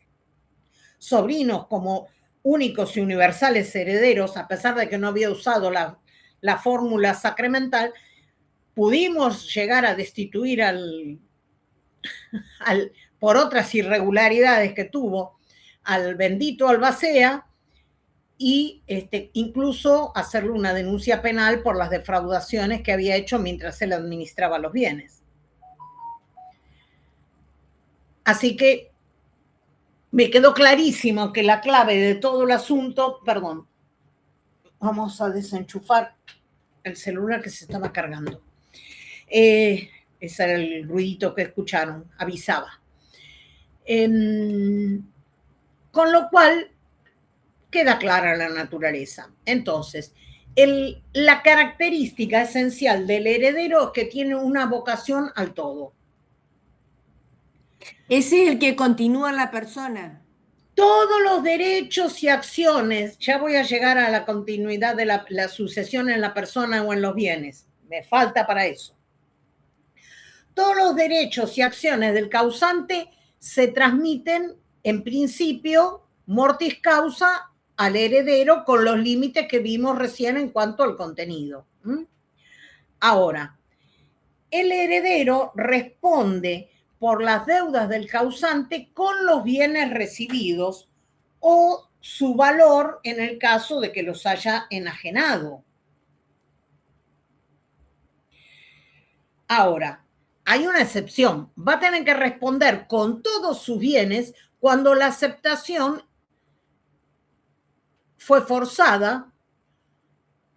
S1: sobrinos como únicos y universales herederos, a pesar de que no había usado la fórmula sacramental. Pudimos llegar a destituir por otras irregularidades que tuvo al bendito albacea y incluso hacerle una denuncia penal por las defraudaciones que había hecho mientras él administraba los bienes. Así que me quedó clarísimo que la clave de todo el asunto, perdón, vamos a desenchufar el celular que se estaba cargando. Ese era el ruidito que escucharon, avisaba. Con lo cual, queda clara la naturaleza. Entonces, la característica esencial del heredero es que tiene una vocación al todo.
S2: Ese es el que continúa en la persona.
S1: Todos los derechos y acciones, ya voy a llegar a la continuidad de la sucesión en la persona o en los bienes. me falta para eso. Todos los derechos y acciones del causante se transmiten, en principio, mortis causa al heredero con los límites que vimos recién en cuanto al contenido. Ahora, el heredero responde por las deudas del causante con los bienes recibidos o su valor en el caso de que los haya enajenado. Ahora, hay una excepción. Va a tener que responder con todos sus bienes cuando la aceptación fue forzada.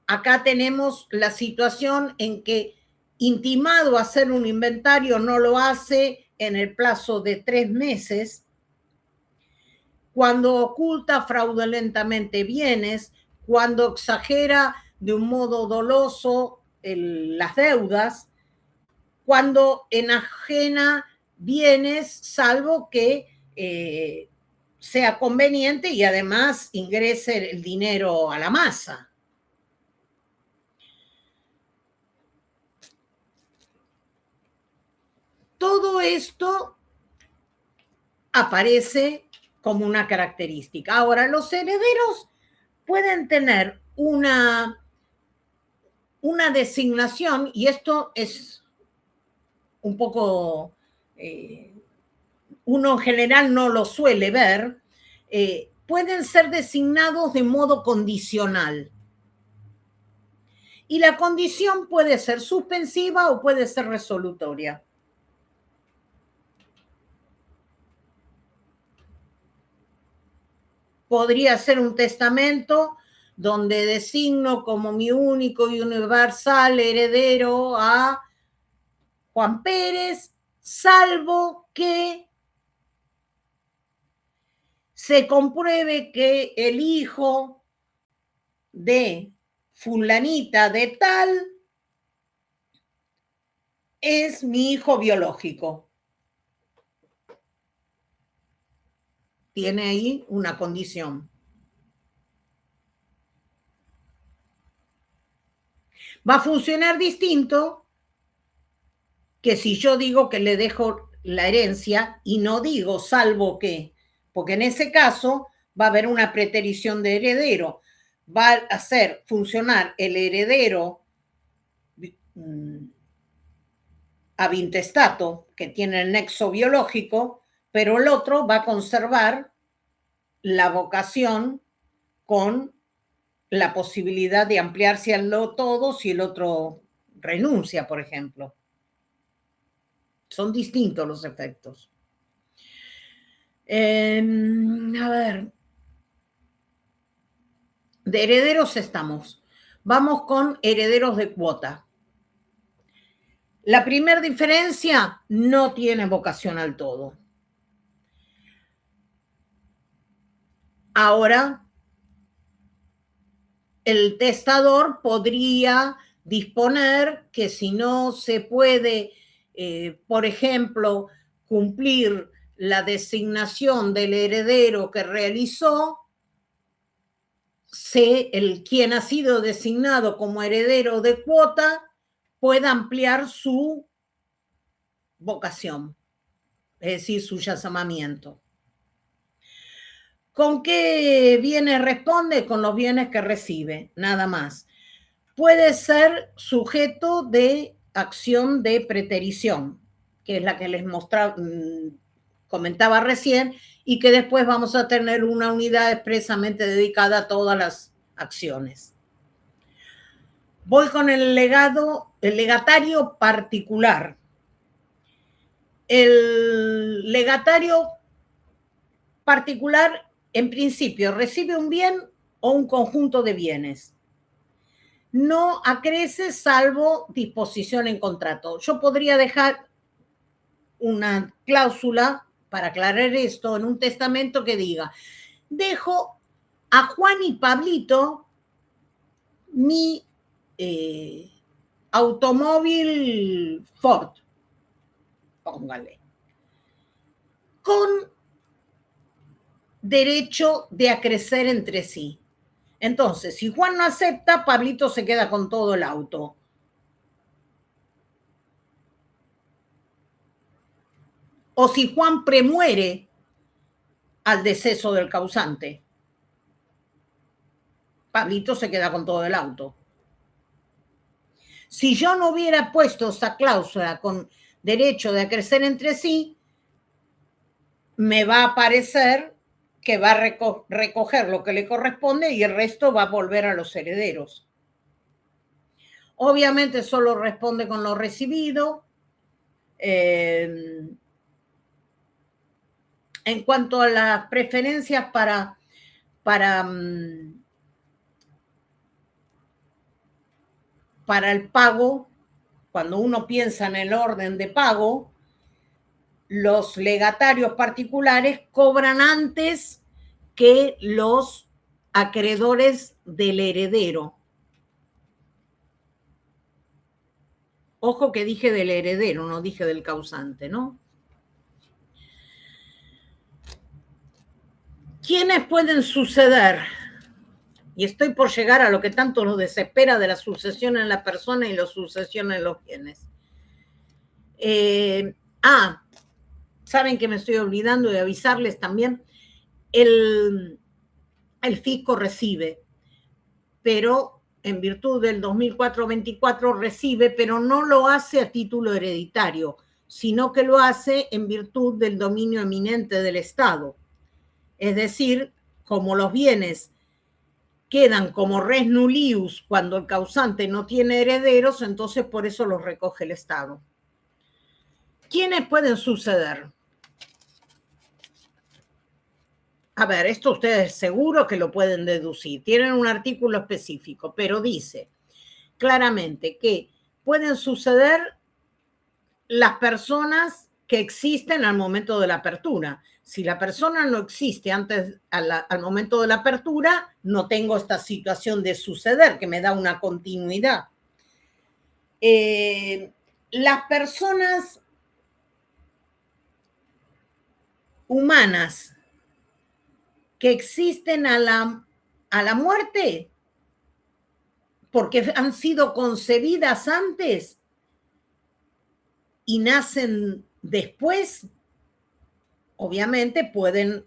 S1: Acá tenemos la situación en que intimado a hacer un inventario no lo hace en el plazo de 3 meses, cuando oculta fraudulentamente bienes, cuando exagera de un modo doloso las deudas, cuando enajena bienes, salvo que sea conveniente y además ingrese el dinero a la masa. Todo esto aparece como una característica. Ahora, los herederos pueden tener una designación, y esto es un poco, uno en general no lo suele ver, pueden ser designados de modo condicional. Y la condición puede ser suspensiva o puede ser resolutoria. Podría ser un testamento donde designo como mi único y universal heredero a Juan Pérez, salvo que se compruebe que el hijo de fulanita de tal es mi hijo biológico. Tiene ahí una condición. Va a funcionar distinto que si yo digo que le dejo la herencia y no digo salvo que, porque en ese caso va a haber una preterición de heredero. Va a hacer funcionar el heredero ab intestato, que tiene el nexo biológico, pero el otro va a conservar la vocación con la posibilidad de ampliarse al todo si el otro renuncia, por ejemplo. Son distintos los efectos. A ver, de herederos estamos. Vamos con herederos de cuota. La primera diferencia, no tiene vocación al todo. Ahora, el testador podría disponer que si no se puede, por ejemplo, cumplir la designación del heredero que realizó, quien ha sido designado como heredero de cuota pueda ampliar su vocación, es decir, su llamamiento. ¿Con qué bienes responde? Con los bienes que recibe, nada más. Puede ser sujeto de acción de preterición, que es la que les comentaba recién, y que después vamos a tener una unidad expresamente dedicada a todas las acciones. Voy con el legatario particular. El legatario particular, en principio, recibe un bien o un conjunto de bienes. No acrece salvo disposición en contrato. Yo podría dejar una cláusula para aclarar esto en un testamento que diga: dejo a Juan y Pablito mi automóvil Ford, póngale, con derecho de acrecer entre sí. Entonces, si Juan no acepta, Pablito se queda con todo el auto. o si Juan premuere al deceso del causante. Pablito se queda con todo el auto. Si yo no hubiera puesto esa cláusula con derecho de acrecer entre sí, me va a parecer que va a recoger lo que le corresponde y el resto va a volver a los herederos. Obviamente solo responde con lo recibido. En cuanto a las preferencias para el pago, cuando uno piensa en el orden de pago, los legatarios particulares cobran antes que los acreedores del heredero. Ojo que dije del heredero, no dije del causante, ¿no? ¿Quiénes pueden suceder? Y estoy por llegar a lo que tanto nos desespera de la sucesión en la persona y la sucesión en los bienes. Saben que me estoy olvidando de avisarles también, el fisco recibe, pero en virtud del 2004-24 recibe, pero no lo hace a título hereditario, sino que lo hace en virtud del dominio eminente del Estado. Es decir, como los bienes quedan como res nullius cuando el causante no tiene herederos, entonces por eso los recoge el Estado. ¿Quiénes pueden suceder? A ver, esto ustedes seguro que lo pueden deducir. Tienen un artículo específico, pero dice claramente que pueden suceder las personas que existen al momento de la apertura. Si la persona no existe antes, al momento de la apertura, no tengo esta situación de suceder, que me da una continuidad. Las personas humanas que existen a la muerte porque han sido concebidas antes y nacen después, obviamente pueden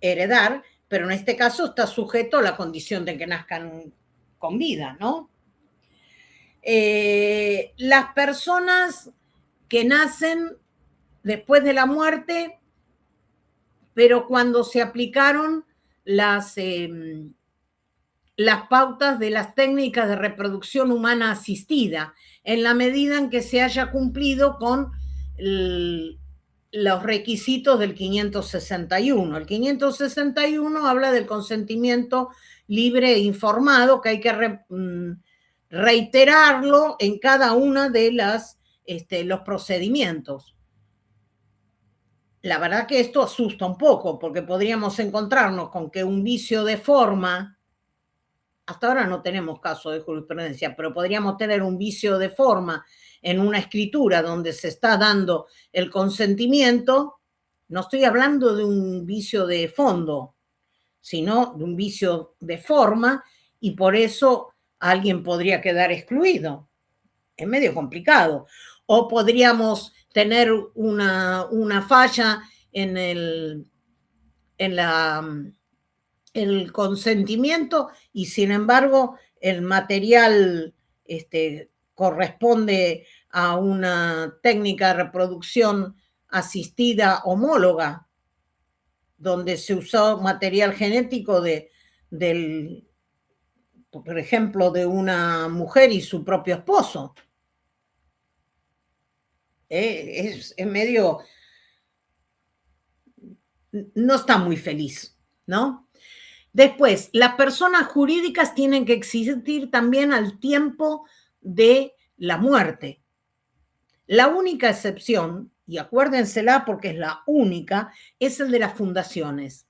S1: heredar, pero en este caso está sujeto a la condición de que nazcan con vida, ¿no? Las personas que nacen después de la muerte, pero cuando se aplicaron las pautas de las técnicas de reproducción humana asistida, en la medida en que se haya cumplido con los requisitos del 561. El 561 habla del consentimiento libre e informado, que hay que reiterarlo en cada una de los procedimientos. La verdad que esto asusta un poco, porque podríamos encontrarnos con que un vicio de forma, hasta ahora no tenemos caso de jurisprudencia, pero podríamos tener un vicio de forma en una escritura donde se está dando el consentimiento. No estoy hablando de un vicio de fondo, sino de un vicio de forma, y por eso alguien podría quedar excluido. Es medio complicado. O podríamos tener una falla en el consentimiento y sin embargo el material corresponde a una técnica de reproducción asistida homóloga, donde se usó material genético por ejemplo, de una mujer y su propio esposo. Es medio... No está muy feliz, ¿no? Después, las personas jurídicas tienen que existir también al tiempo de la muerte. La única excepción, y acuérdensela porque es la única, es el de las fundaciones.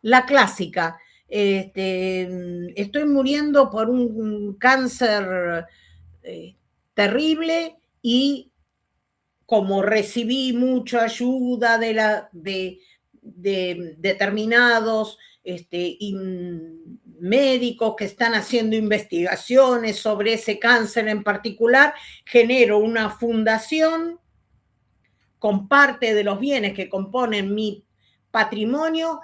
S1: La clásica, estoy muriendo por un cáncer terrible y como recibí mucha ayuda de determinados médicos que están haciendo investigaciones sobre ese cáncer en particular, genero una fundación con parte de los bienes que componen mi patrimonio,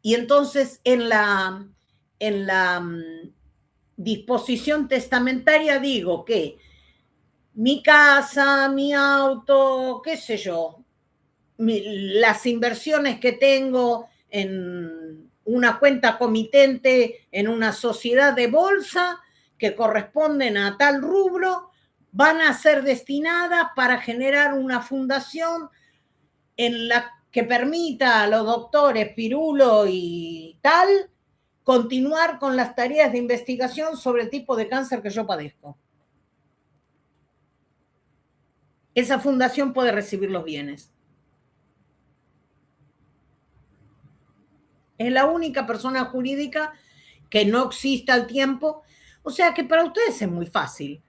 S1: y entonces en la disposición testamentaria digo que mi casa, mi auto, qué sé yo, las inversiones que tengo en una cuenta comitente en una sociedad de bolsa que corresponden a tal rubro, van a ser destinadas para generar una fundación en la que permita a los doctores Pirulo y tal continuar con las tareas de investigación sobre el tipo de cáncer que yo padezco. Esa fundación puede recibir los bienes. Es la única persona jurídica que no exista al tiempo. O sea que para ustedes es muy fácil.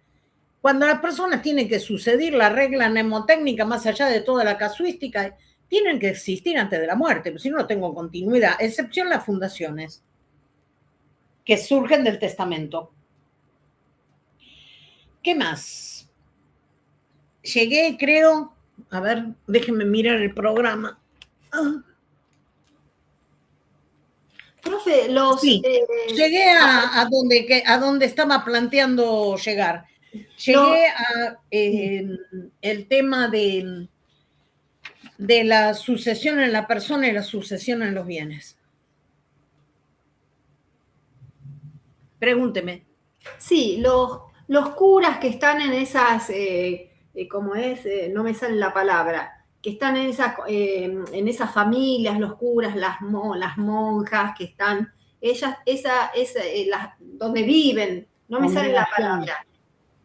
S1: Cuando las personas tienen que suceder la regla mnemotécnica, más allá de toda la casuística, tienen que existir antes de la muerte, porque si no, no tengo continuidad, excepción las fundaciones que surgen del testamento. ¿Qué más? Llegué, creo, a ver, déjenme mirar el programa.
S4: Profe,
S1: sí, llegué a donde estaba planteando llegar. Llegué a el tema de la sucesión en la persona y la sucesión en los bienes. Pregúnteme.
S4: Sí, los curas que están en esas, ¿cómo es? No me sale la palabra, que están en esas familias, los curas, las monjas que están, ellas, donde viven, no me sale la palabra.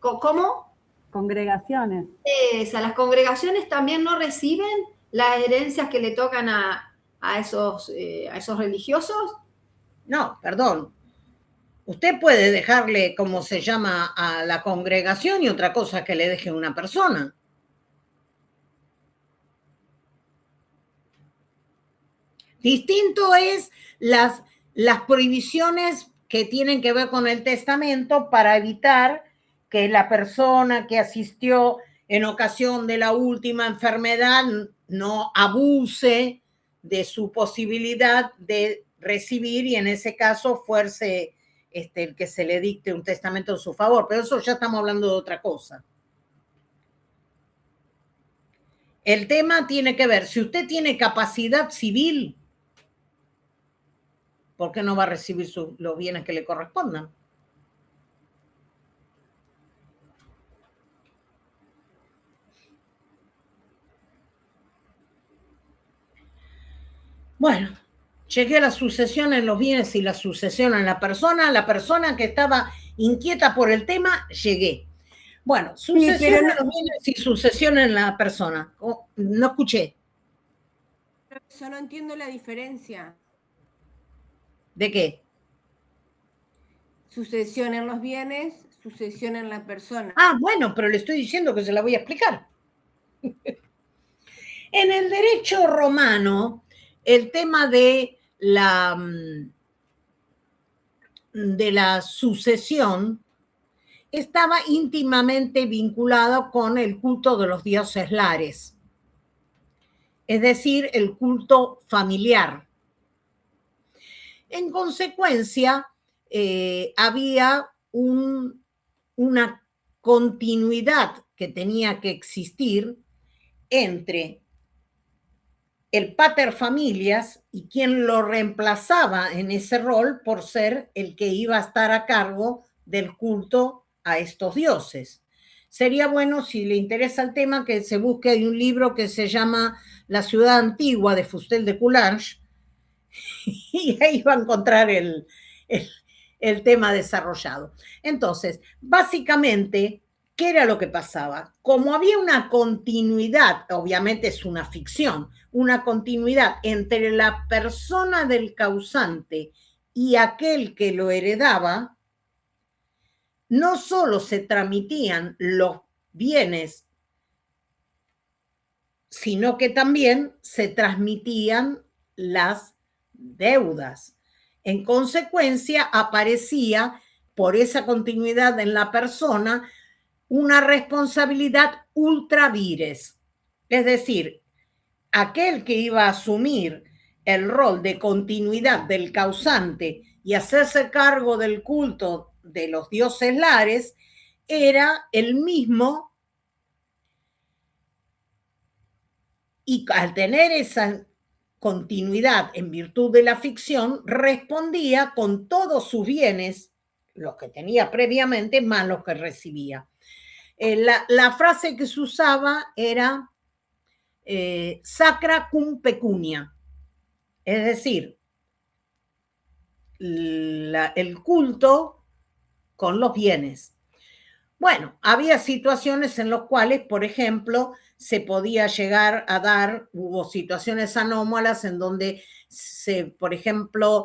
S4: ¿Cómo?
S5: Congregaciones.
S4: Las congregaciones también no reciben las herencias que le tocan a esos religiosos.
S1: No, perdón. Usted puede dejarle, como se llama, a la congregación, y otra cosa que le deje a una persona. Distinto es las prohibiciones que tienen que ver con el testamento para evitar que la persona que asistió en ocasión de la última enfermedad no abuse de su posibilidad de recibir, y en ese caso fuerce el que se le dicte un testamento en su favor. Pero eso ya estamos hablando de otra cosa. El tema tiene que ver, si usted tiene capacidad civil, ¿por qué no va a recibir los bienes que le correspondan? Bueno, llegué a la sucesión en los bienes y la sucesión en la persona que estaba inquieta por el tema, llegué. Bueno, sucesión en los bienes y sucesión en la persona. No escuché.
S2: Yo no entiendo la diferencia.
S1: ¿De qué?
S2: Sucesión en los bienes, sucesión en la persona.
S1: Ah, bueno, pero le estoy diciendo que se la voy a explicar. En el derecho romano, el tema de la sucesión estaba íntimamente vinculado con el culto de los dioses lares, es decir, el culto familiar. En consecuencia, había una continuidad que tenía que existir entre el pater familias y quien lo reemplazaba en ese rol por ser el que iba a estar a cargo del culto a estos dioses. Sería bueno, si le interesa el tema, que se busque un libro que se llama La ciudad antigua, de Fustel de Coulanges, y ahí va a encontrar el tema desarrollado. Entonces, básicamente, ¿qué era lo que pasaba? Como había una continuidad, obviamente es una ficción, una continuidad entre la persona del causante y aquel que lo heredaba, no solo se transmitían los bienes, sino que también se transmitían las deudas. En consecuencia, aparecía, por esa continuidad en la persona, una responsabilidad ultra vires. Es decir, aquel que iba a asumir el rol de continuidad del causante y hacerse cargo del culto de los dioses lares era el mismo, y al tener esa continuidad en virtud de la ficción, respondía con todos sus bienes, los que tenía previamente, más los que recibía. La frase que se usaba era sacra cum pecunia, es decir, el culto con los bienes. Bueno, había situaciones en las cuales, por ejemplo, se podía llegar a dar, hubo situaciones anómalas en donde, por ejemplo,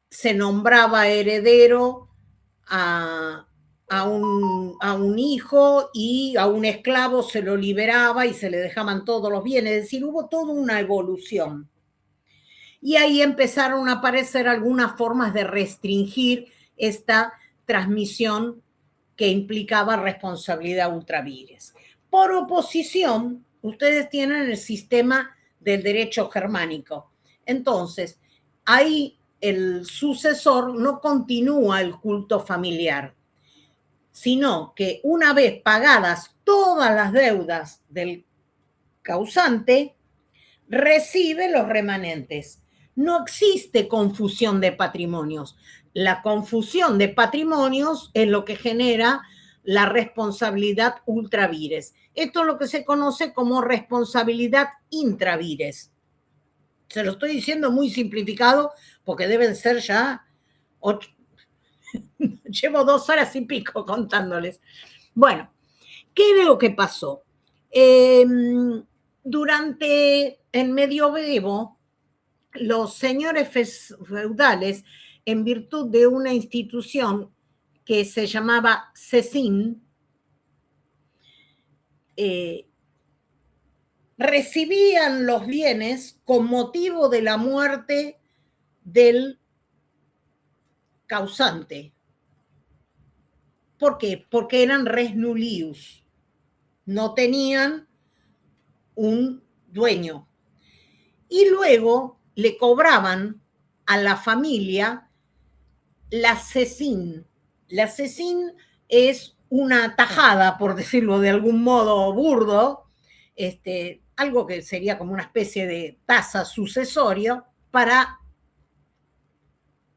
S1: se nombraba heredero a un hijo y a un esclavo se lo liberaba y se le dejaban todos los bienes. Es decir, hubo toda una evolución. Y ahí empezaron a aparecer algunas formas de restringir esta transmisión que implicaba responsabilidad ultra vires. Por oposición, ustedes tienen el sistema del derecho germánico. Entonces, ahí el sucesor no continúa el culto familiar, sino que una vez pagadas todas las deudas del causante, recibe los remanentes. No existe confusión de patrimonios. La confusión de patrimonios es lo que genera la responsabilidad ultra vires. Esto es lo que se conoce como responsabilidad intra vires. Se lo estoy diciendo muy simplificado porque deben ser ya 8. Llevo 2 horas y pico contándoles. Bueno, ¿qué veo que pasó? Durante el medioevo, los señores feudales, en virtud de una institución que se llamaba cecín, recibían los bienes con motivo de la muerte del causante. ¿Por qué? Porque eran res nullius, no tenían un dueño. Y luego le cobraban a la familia la cecín. La cecín es una tajada, por decirlo de algún modo burdo, algo que sería como una especie de tasa sucesoria para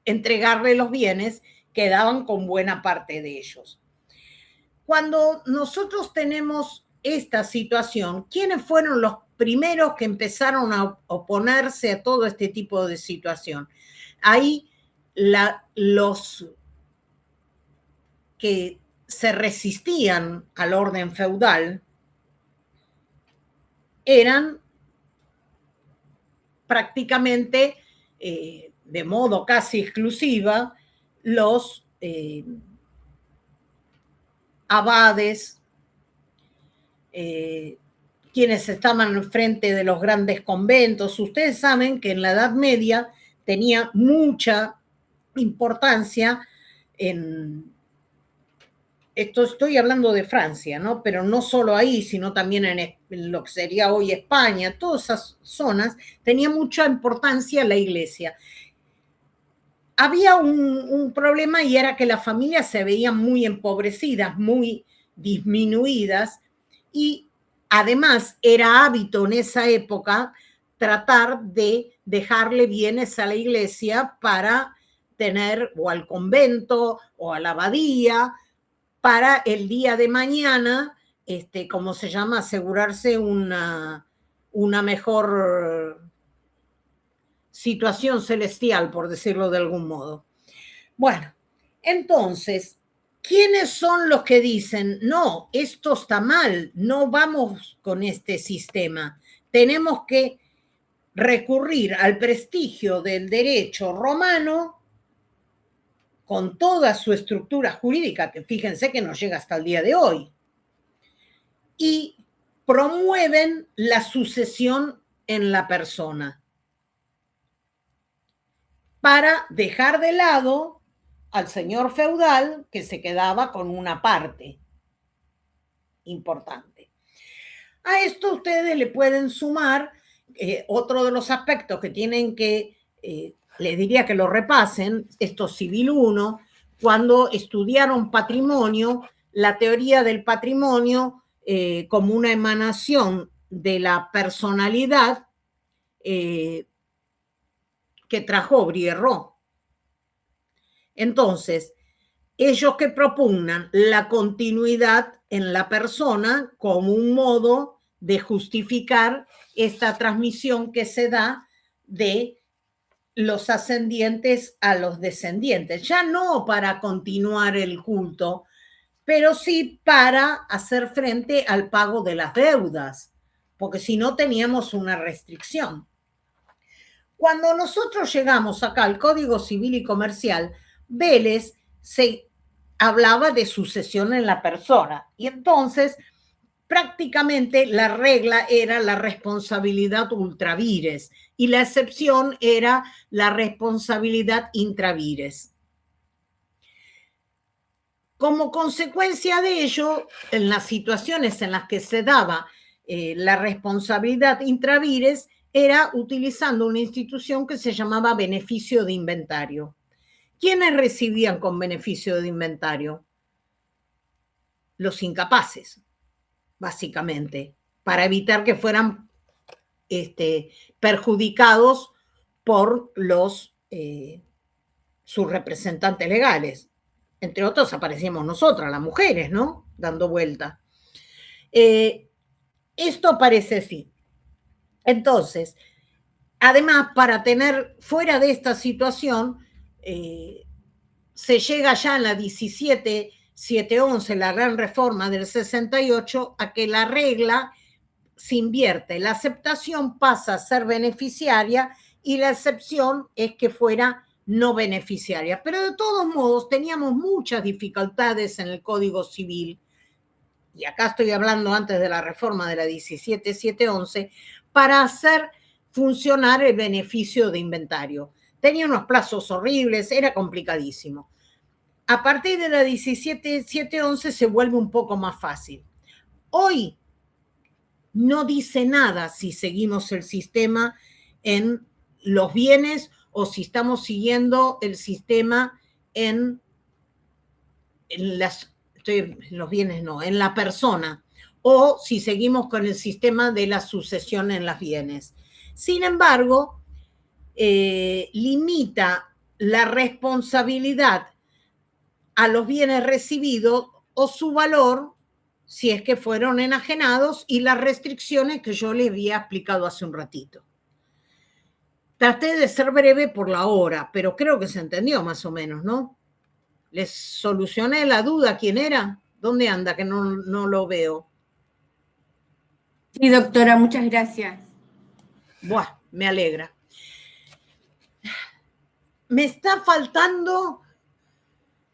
S1: entregarle los bienes, quedaban con buena parte de ellos. Cuando nosotros tenemos esta situación, ¿quiénes fueron los primeros que empezaron a oponerse a todo este tipo de situación? Ahí los que se resistían al orden feudal eran prácticamente, de modo casi exclusiva, los abades, quienes estaban al frente de los grandes conventos. Ustedes saben que en la Edad Media tenía mucha importancia esto estoy hablando de Francia, ¿no? Pero no solo ahí, sino también en lo que sería hoy España, todas esas zonas, tenía mucha importancia la iglesia. Había un problema y era que las familias se veían muy empobrecidas, muy disminuidas, y además era hábito en esa época tratar de dejarle bienes a la iglesia para tener, o al convento, o a la abadía, para el día de mañana, ¿cómo se llama? Asegurarse una mejor situación celestial, por decirlo de algún modo. Bueno, entonces, ¿quiénes son los que dicen, no, esto está mal, no vamos con este sistema? Tenemos que recurrir al prestigio del derecho romano con toda su estructura jurídica, que fíjense que nos llega hasta el día de hoy, y promueven la sucesión en la persona para dejar de lado al señor feudal que se quedaba con una parte importante. A esto ustedes le pueden sumar otro de los aspectos que tienen que, les diría que lo repasen, esto Civil 1, cuando estudiaron patrimonio, la teoría del patrimonio como una emanación de la personalidad que trajo Brierrot. Entonces, ellos que propugnan la continuidad en la persona como un modo de justificar esta transmisión que se da de los ascendientes a los descendientes, ya no para continuar el culto, pero sí para hacer frente al pago de las deudas, porque si no teníamos una restricción. Cuando nosotros llegamos acá al Código Civil y Comercial, Vélez se hablaba de sucesión en la persona y entonces prácticamente la regla era la responsabilidad ultra vires y la excepción era la responsabilidad intra vires. Como consecuencia de ello, en las situaciones en las que se daba la responsabilidad intra vires, era utilizando una institución que se llamaba beneficio de inventario. ¿Quiénes recibían con beneficio de inventario? Los incapaces, básicamente, para evitar que fueran perjudicados por sus representantes legales. Entre otros aparecíamos nosotras, las mujeres, ¿no? Dando vuelta. Esto parece así. Entonces, además, para tener fuera de esta situación, se llega ya en la 17.711, la gran reforma del 68, a que la regla se invierte. La aceptación pasa a ser beneficiaria y la excepción es que fuera no beneficiaria. Pero de todos modos teníamos muchas dificultades en el Código Civil, y acá estoy hablando antes de la reforma de la 17.711, para hacer funcionar el beneficio de inventario. Tenía unos plazos horribles, era complicadísimo. A partir de la 17.711 se vuelve un poco más fácil. Hoy no dice nada si seguimos el sistema en los bienes o si estamos siguiendo el sistema en los bienes no, en la persona, o si seguimos con el sistema de la sucesión en los bienes. Sin embargo, limita la responsabilidad a los bienes recibidos o su valor si es que fueron enajenados y las restricciones que yo les había explicado hace un ratito. Traté de ser breve por la hora, pero creo que se entendió más o menos, ¿no? Les solucioné la duda. ¿Quién era? ¿Dónde anda? Que no lo veo.
S2: Sí, doctora, muchas gracias.
S1: Buah, me alegra. Me está faltando...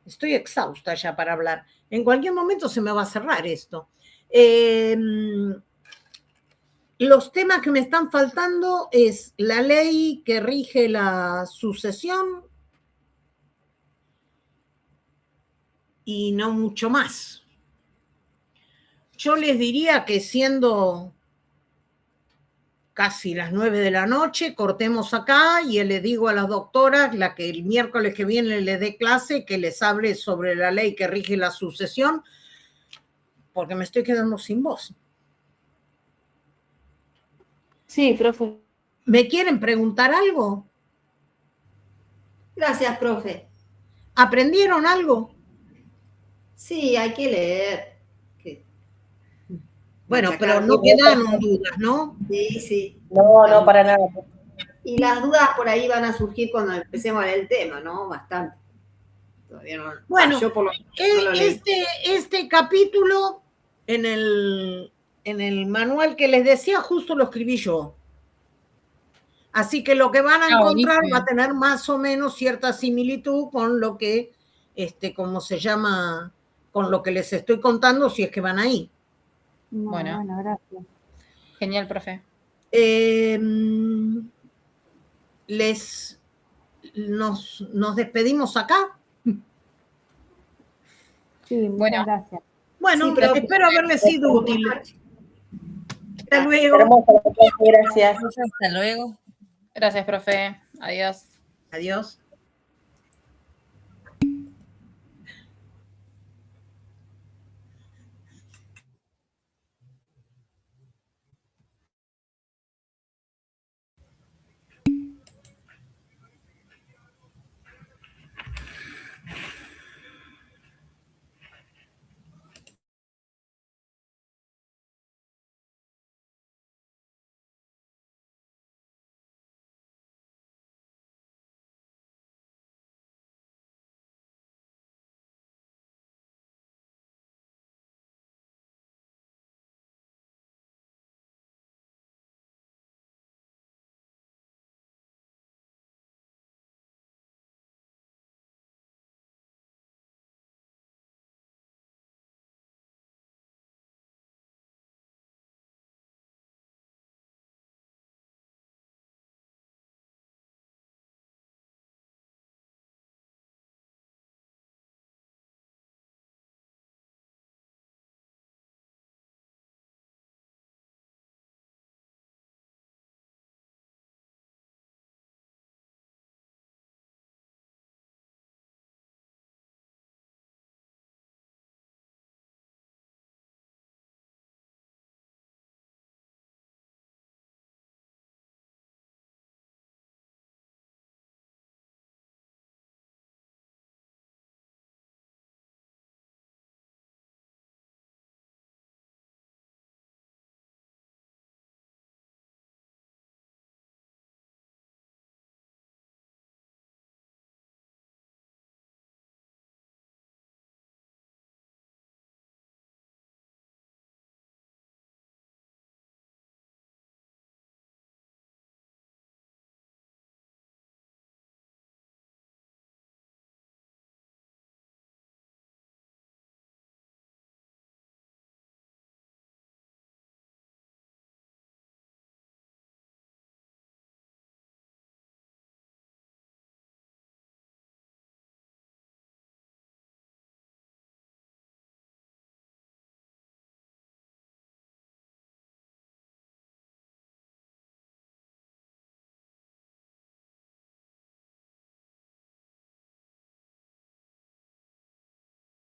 S1: Estoy exhausta ya para hablar. En cualquier momento se me va a cerrar esto. Los temas que me están faltando es la ley que rige la sucesión y no mucho más. Yo les diría que siendo casi las 9 de la noche, cortemos acá y le digo a las doctoras, la que el miércoles que viene les dé clase, que les hable sobre la ley que rige la sucesión, porque me estoy quedando sin voz.
S5: Sí, profe.
S1: ¿Me quieren preguntar algo?
S4: Gracias, profe.
S1: ¿Aprendieron algo?
S4: Sí, hay que leer.
S1: Bueno, pero no quedaron dudas, ¿no?
S4: Sí, sí.
S5: No, para nada.
S4: Y las dudas por ahí van a surgir cuando empecemos a leer el tema, ¿no? Bastante. Todavía no.
S1: Bueno,
S4: yo por lo menos no lo leí.
S1: este capítulo en el manual que les decía justo lo escribí yo. Así que lo que van a encontrar va a tener más o menos cierta similitud con lo que, ¿cómo se llama? Con lo que les estoy contando si es que van ahí.
S6: Bueno,
S2: gracias.
S6: genial, profe.
S1: Nos despedimos acá.
S2: Sí, muchas
S6: Bueno.
S2: gracias.
S1: Bueno,
S4: Sí, pero-
S1: espero haberles sido útil. Hasta luego.
S5: Hermosa, gracias.
S7: Hasta luego.
S6: Gracias, profe. Adiós.
S1: Adiós.